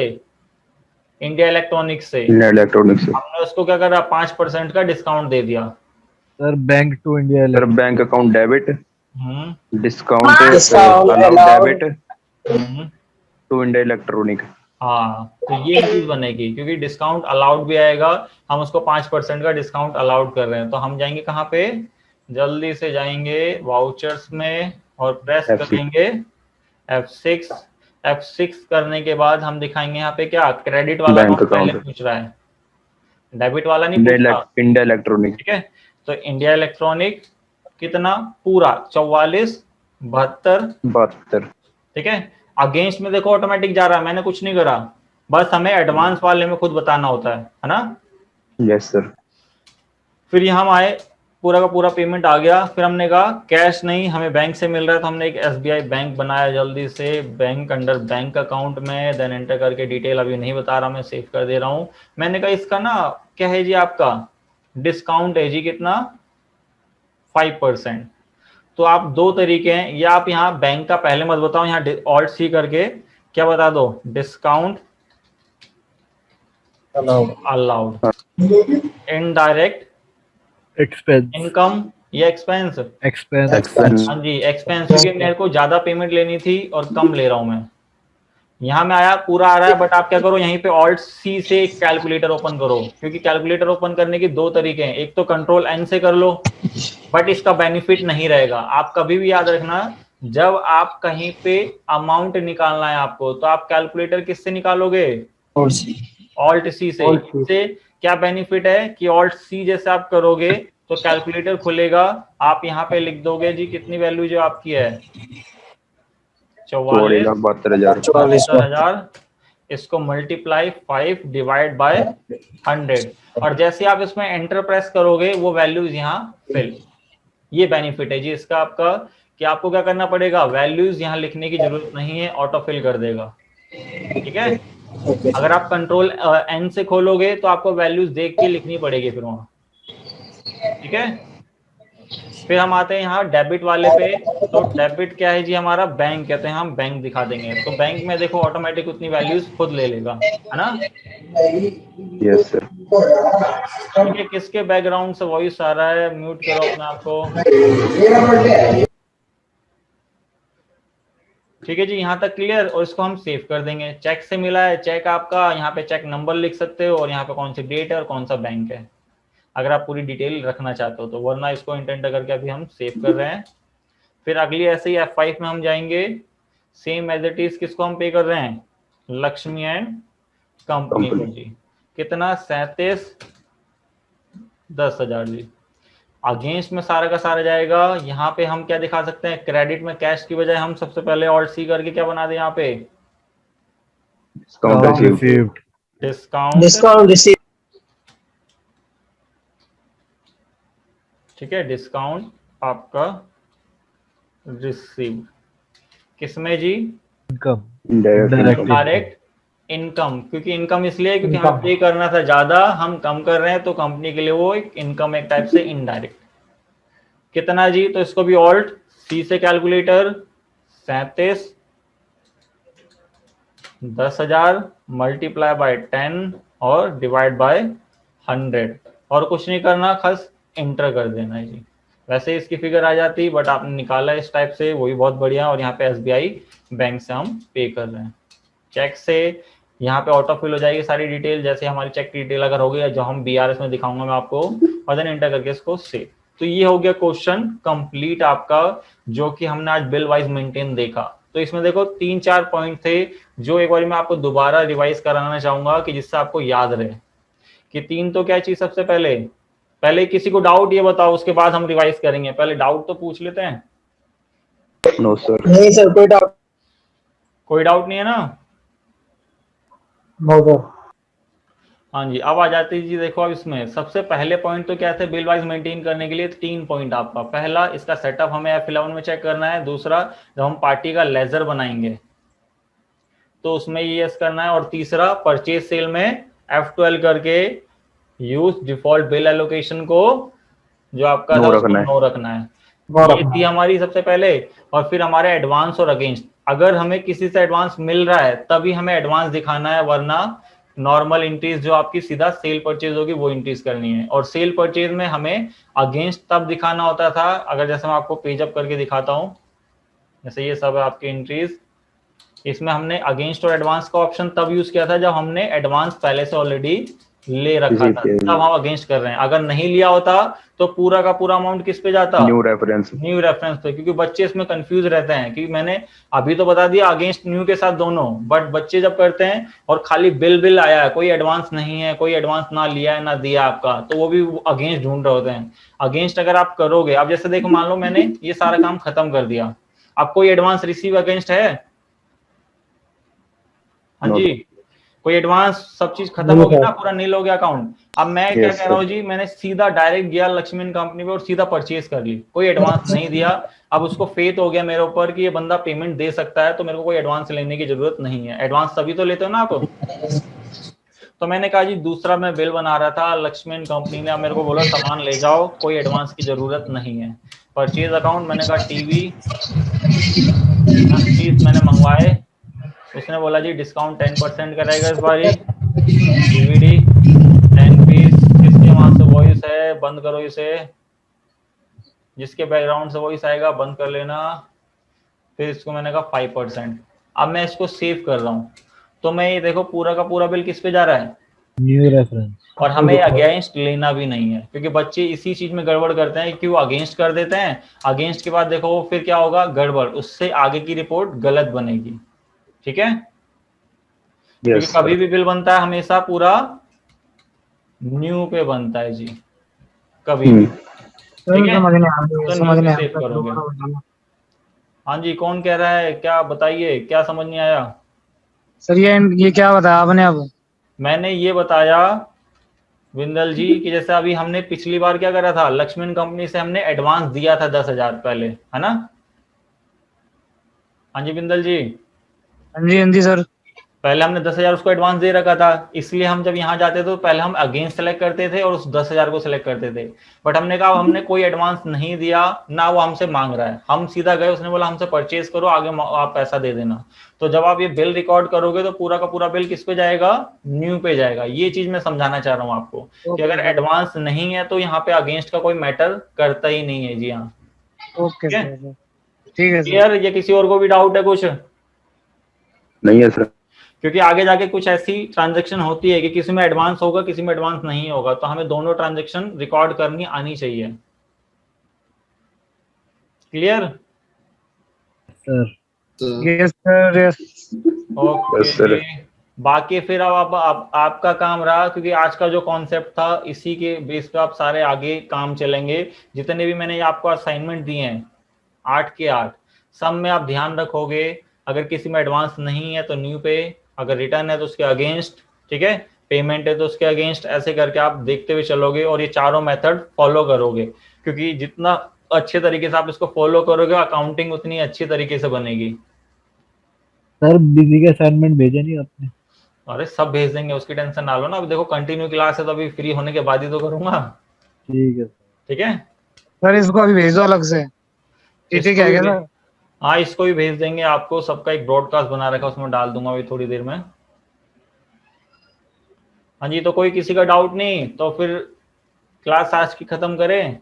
Speaker 1: इंडिया इलेक्ट्रॉनिक्स से हमने उसको क्या करा 5% का डिस्काउंट दे दिया
Speaker 5: sir bank to India
Speaker 3: sir bank account debit discount
Speaker 7: Discount
Speaker 3: allowed
Speaker 7: allowed.
Speaker 3: Debit to India electronic
Speaker 1: हाँ, तो ये चीज बनेगी क्योंकि डिस्काउंट अलाउड भी आएगा, हम उसको 5% का डिस्काउंट अलाउड कर रहे हैं। तो हम जाएंगे कहाँ पे, जल्दी से जाएंगे वाउचर्स में और प्रेस
Speaker 3: F6
Speaker 1: करेंगे F6। F6 करने के बाद हम दिखाएंगे यहाँ पे क्या, क्रेडिट वाला
Speaker 3: बैंक
Speaker 1: अकाउंट पहले
Speaker 3: अकाउंट,
Speaker 1: पूछ रहा है, डेबिट वाला नहीं पूछ रहा।
Speaker 3: India electronic.
Speaker 1: ठीक है, तो इंडिया इलेक्ट्रॉनिक कितना, पूरा 4472। ठीक है, अगेंस्ट में देखो ऑटोमेटिक जा रहा है, मैंने कुछ नहीं करा, बस हमें एडवांस वाले में खुद बताना होता है ना।
Speaker 3: Yes sir.
Speaker 1: फिर यहाँ हम आए, पूरा का पूरा पेमेंट आ गया। फिर हमने कहा कैश नहीं, हमें बैंक से मिल रहा है, तो हमने एक SBI बैंक बनाया जल्दी से, बैंक अंडर बैंक अकाउंट में, देन एंटर करके डिटेल अभी नहीं बता रहा, मैं सेव कर दे रहा हूँ। मैंने कहा इसका ना क्या है जी, आपका डिस्काउंट है जी कितना, 5%। तो आप दो तरीके हैं, या आप यहाँ बैंक का पहले मत बताओ, यहाँ ऑल्ट सी करके क्या बता दो, discount allowed, indirect
Speaker 5: expense,
Speaker 1: income या एक्सपेंस,
Speaker 5: एक्सपेंस।
Speaker 1: हाँ जी एक्सपेंस, क्योंकि मेरे को ज्यादा पेमेंट लेनी थी और कम ले रहा हूं मैं। यहाँ में आया पूरा आ रहा है, बट आप क्या करो, यहीं पे ऑल्ट सी से एक कैलकुलेटर ओपन करो, क्योंकि कैलकुलेटर ओपन करने के दो तरीके हैं, एक तो कंट्रोल N से कर लो, बट इसका बेनिफिट नहीं रहेगा। आप कभी भी याद रखना, जब आप कहीं पे अमाउंट निकालना है आपको, तो आप कैलकुलेटर किससे निकालोगे, ऑल्ट सी से। इससे क्या बेनिफिट है कि ऑल्ट सी जैसे आप करोगे तो कैलकुलेटर खुलेगा, आप यहाँ पे लिख दोगे जी कितनी वैल्यू जो आपकी है, 44,72,000, इसको मल्टीप्लाई 5 डिवाइड बाय 100, और जैसे आप इसमें एंटर प्रेस करोगे वो वैल्यूज यहाँ फिल। ये बेनिफिट है जी इसका आपका, कि आपको क्या करना पड़ेगा, वैल्यूज यहाँ लिखने की जरूरत नहीं है, ऑटो फिल कर देगा। ठीक है, अगर आप कंट्रोल N से खोलोगे तो आपको वैल्यूज देख के लिखनी पड़ेगी फिर वहां। ठीक है, फिर हम आते हैं यहाँ डेबिट वाले पे। तो डेबिट क्या है जी, हमारा बैंक कहते हैं, हम बैंक दिखा देंगे। तो बैंक में देखो ऑटोमेटिक उतनी वैल्यूज खुद ले लेगा, है ना।
Speaker 3: Yes sir.
Speaker 1: ठीक है, किसके बैकग्राउंड से वॉइस आ रहा है, म्यूट करो अपने आप को। ठीक है जी, यहाँ तक क्लियर, और इसको हम सेव कर देंगे। चेक से मिला है, चेक आपका, यहाँ पे चेक नंबर लिख सकते हो, और यहाँ पे कौन सी डेट है और कौन सा बैंक है, अगर आप पूरी डिटेल रखना चाहते हो तो, वरना इसको इंटेंटर करके अभी हम सेव कर रहे हैं। फिर अगली ऐसे ही F5 में हम जाएंगे, सेम एज इट इज, किसको हम पे कर रहे हैं, लक्ष्मी एंड कंपनी को जी, कितना 37,10,000 जी। अगेंस्ट में सारा का सारा जाएगा। यहाँ पे हम क्या दिखा सकते हैं, क्रेडिट में कैश की बजाय हम सबसे पहले ऑल्ट सी करके क्या बना दे, यहाँ पे डिस्काउंट
Speaker 7: रिसीव।
Speaker 1: ठीक है, डिस्काउंट आपका रिसीव, किसमें जी,
Speaker 5: इनकम,
Speaker 1: डायरेक्ट इनकम, क्योंकि इनकम इसलिए क्योंकि हमें पे करना था ज्यादा, हम कम कर रहे हैं, तो कंपनी के लिए वो एक इनकम, एक टाइप से इनडायरेक्ट। कितना जी, तो इसको भी ऑल्ट सी से कैलकुलेटर, 37,10,000 मल्टीप्लाई बाय 10 और डिवाइड बाय 100, और कुछ नहीं करना, खास इंटर कर देना है जी। वैसे इसकी फिगर आ जाती, बट आपने निकाला इस टाइप से, वही बहुत बढ़िया। और यहाँ पे SBI बैंक से हम पे कर रहे हैं। चेक से यहाँ पे ऑटो फिल हो जाएगी सारी डिटेल, जैसे हमारी चेक की डिटेल अगर हो गई, जो हम BRS में दिखाऊंगा मैं आपको, और देन एंटर करके इसको सेव। तो ये हो गया क्वेश्चन कंप्लीट आपका, जो कि हमने आज बिल वाइज मेंटेन देखा। तो इसमें देखो 3-4 पॉइंट थे, जो एक बार मैं आपको दोबारा रिवाइज कराना चाहूंगा, कि जिससे आपको याद रहे कि तीन तो क्या चीज, सबसे पहले किसी को डाउट ये बताओ, उसके बाद हम रिवाइज करेंगे। पहले डाउट तो पूछ लेते हैं।
Speaker 3: No sir.
Speaker 7: नहीं सर,
Speaker 1: कोई डाउट नहीं है ना।
Speaker 7: No sir.
Speaker 1: हाँ जी, अब आ जाती जी, देखो अब इसमें सबसे पहले पॉइंट तो क्या थे, बिल वाइज मेंटेन करने के लिए 3 पॉइंट आपका। पहला, इसका सेटअप हमें F11 में चेक करना है। दूसरा, जब हम पार्टी का लेजर बनाएंगे तो उसमें यस करना है। और तीसरा, परचेज सेल में F12 करके यूज डिफॉल्ट बिल एलोकेशन को, जो आपका
Speaker 3: नो रखना है।
Speaker 1: नो रखना है। ये थी हमारी सबसे पहले। और फिर हमारे एडवांस और अगेंस्ट, अगर हमें किसी से एडवांस मिल रहा है तभी हमें एडवांस दिखाना है, वरना नॉर्मल इंट्रीज जो आपकी सीधा सेल परचेज होगी वो इंट्रीज करनी है। और सेल परचेज में हमें अगेंस्ट तब दिखाना होता था, अगर जैसे मैं आपको पेज अप करके दिखाता हूँ, जैसे ये सब है आपकी इंट्रीज, इसमें हमने अगेंस्ट और एडवांस का ऑप्शन तब यूज किया था जब हमने एडवांस पहले से ऑलरेडी ले रखा था, तब हम अगेंस्ट कर रहे हैं। अगर नहीं लिया होता तो पूरा का पूरा अमाउंट किस पे जाता?
Speaker 3: न्यू रेफरेंस
Speaker 1: पे। क्योंकि बच्चे इसमें कंफ्यूज रहते हैं कि मैंने अभी तो बता दिया अगेंस्ट न्यू के साथ दोनों, बट बच्चे जब करते हैं और खाली बिल आया है, कोई एडवांस नहीं है, कोई एडवांस ना लिया है ना दिया आपका, तो वो भी अगेंस्ट ढूंढ रहे होते हैं। अगेंस्ट अगर आप करोगे, अब जैसे देखो मान लो मैंने ये सारा काम खत्म कर दिया, अब कोई एडवांस रिसीव अगेंस्ट है? हाँ जी, कोई एडवांस, सब चीज खत्म हो गई ना, पूरा नील हो गया अकाउंट। अब मैं क्या कह रहा हूँ जी, मैंने सीधा डायरेक्ट गया लक्ष्मण कंपनी पे और सीधा परचेज कर ली, कोई एडवांस नहीं दिया। अब उसको फेथ हो गया मेरे ऊपर कि ये बंदा पेमेंट दे सकता है, तो मेरे को कोई एडवांस लेने की जरूरत नहीं है। एडवांस तभी तो लेते हो ना आप। तो मैंने कहा जी दूसरा मैं बिल बना रहा था, लक्ष्मण कंपनी ने मेरे को बोला सामान ले जाओ, कोई एडवांस की जरूरत नहीं है। परचेज अकाउंट, मैंने कहा टीवी 10 पीस मैंने मंगवाए, उसने बोला जी डिस्काउंट 10% करेगा इस बार। डीवीडी 10 पीस, किसके वहां से वॉइस है, बंद करो इसे, जिसके बैकग्राउंड से वॉइस आएगा बंद कर लेना। फिर इसको मैंने कहा 5%। अब मैं इसको सेव कर रहा हूँ, तो मैं ये देखो पूरा का पूरा बिल किस पे जा रहा है?
Speaker 5: New reference.
Speaker 1: और हमें अगेंस्ट लेना भी नहीं है, क्योंकि बच्चे इसी चीज में गड़बड़ करते हैं कि वो अगेंस्ट कर देते हैं, अगेंस्ट के बाद देखो वो फिर क्या होगा, गड़बड़, उससे आगे की रिपोर्ट गलत बनेगी। ठीक है, क्योंकि कभी भी बिल बनता है हमेशा पूरा न्यू पे बनता है जी, कभी भी। ठीक है, तो न्यू पे सेव करोगे। हाँ जी, कौन कह रहा है, क्या बताइए, क्या समझ नहीं आया?
Speaker 8: सर ये क्या बताया आपने? अब
Speaker 1: मैंने ये बताया विंदल जी कि जैसे अभी हमने पिछली बार क्या करा था, लक्ष्मण कंपनी से हमने एडवांस दिया था 10,000 पहले, है ना? हाँ जी विंदल जी।
Speaker 8: हाँ जी सर।
Speaker 1: पहले हमने 10,000 उसको एडवांस दे रखा था, इसलिए हम जब यहाँ जाते थे तो पहले हम अगेंस्ट सेलेक्ट करते थे और उस 10,000 को सिलेक्ट करते थे। बट हमने कहा हमने कोई एडवांस नहीं दिया ना, वो हमसे मांग रहा है, हम सीधा गए, उसने बोला हमसे परचेज करो, आगे आप पैसा दे देना। तो जब आप ये बिल रिकॉर्ड करोगे तो पूरा का पूरा बिल किस पे जाएगा? न्यू पे जाएगा। ये चीज मैं समझाना चाह रहा हूँ आपको कि अगर एडवांस नहीं है तो यहाँ पे अगेंस्ट का कोई मैटर करता ही नहीं है जी। हाँ,
Speaker 8: ओके सर, ठीक है
Speaker 1: क्लियर? ये किसी और को भी डाउट है कुछ?
Speaker 3: नहीं है सर।
Speaker 1: क्योंकि आगे जाके कुछ ऐसी ट्रांजैक्शन होती है कि किसी में एडवांस होगा, किसी में एडवांस नहीं होगा, तो हमें दोनों ट्रांजैक्शन रिकॉर्ड करनी आनी चाहिए। Clear
Speaker 5: sir?
Speaker 8: Yes sir, yes.
Speaker 1: Okay, बाकी फिर अब आपका काम रहा, क्योंकि आज का जो कॉन्सेप्ट था इसी के बेस पे आप सारे आगे काम चलेंगे। जितने भी मैंने आपको असाइनमेंट दिए हैं 8 के 8, सब में आप ध्यान रखोगे। अगर किसी में एडवांस नहीं है तो न्यू पे, अगर रिटर्न है तो उसके अगेंस्ट, ठीक है, पेमेंट है तो उसके अगेंस्ट, ऐसे करके आप देखते हुए चलोगे और ये चारों मेथड फॉलो करोगे। क्योंकि जितना अच्छे तरीके से आप इसको फॉलो करोगे, अकाउंटिंग उतनी अच्छी तरीके से बनेगी।
Speaker 5: सर बिजी का असाइनमेंट भेजा नहीं आपने?
Speaker 1: अरे सब भेज देंगे, उसकी टेंशन ना लो ना। अभी देखो कंटिन्यू क्लास है तो अभी फ्री होने के बाद ही तो करूंगा।
Speaker 5: ठीक है
Speaker 1: ठीक है
Speaker 8: सर, इसको अभी भेज दो अलग से। ठीक है सर?
Speaker 1: हाँ, इसको भी भेज देंगे आपको, सबका एक ब्रॉडकास्ट बना रखा, उसमें डाल दूंगा अभी थोड़ी देर में। हाँ जी, तो कोई किसी का डाउट नहीं, तो फिर क्लास आज की खत्म करें?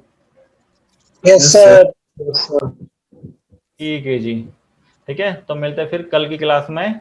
Speaker 7: Yes sir.
Speaker 1: ठीक है जी, ठीक है, तो मिलते हैं फिर कल की क्लास में।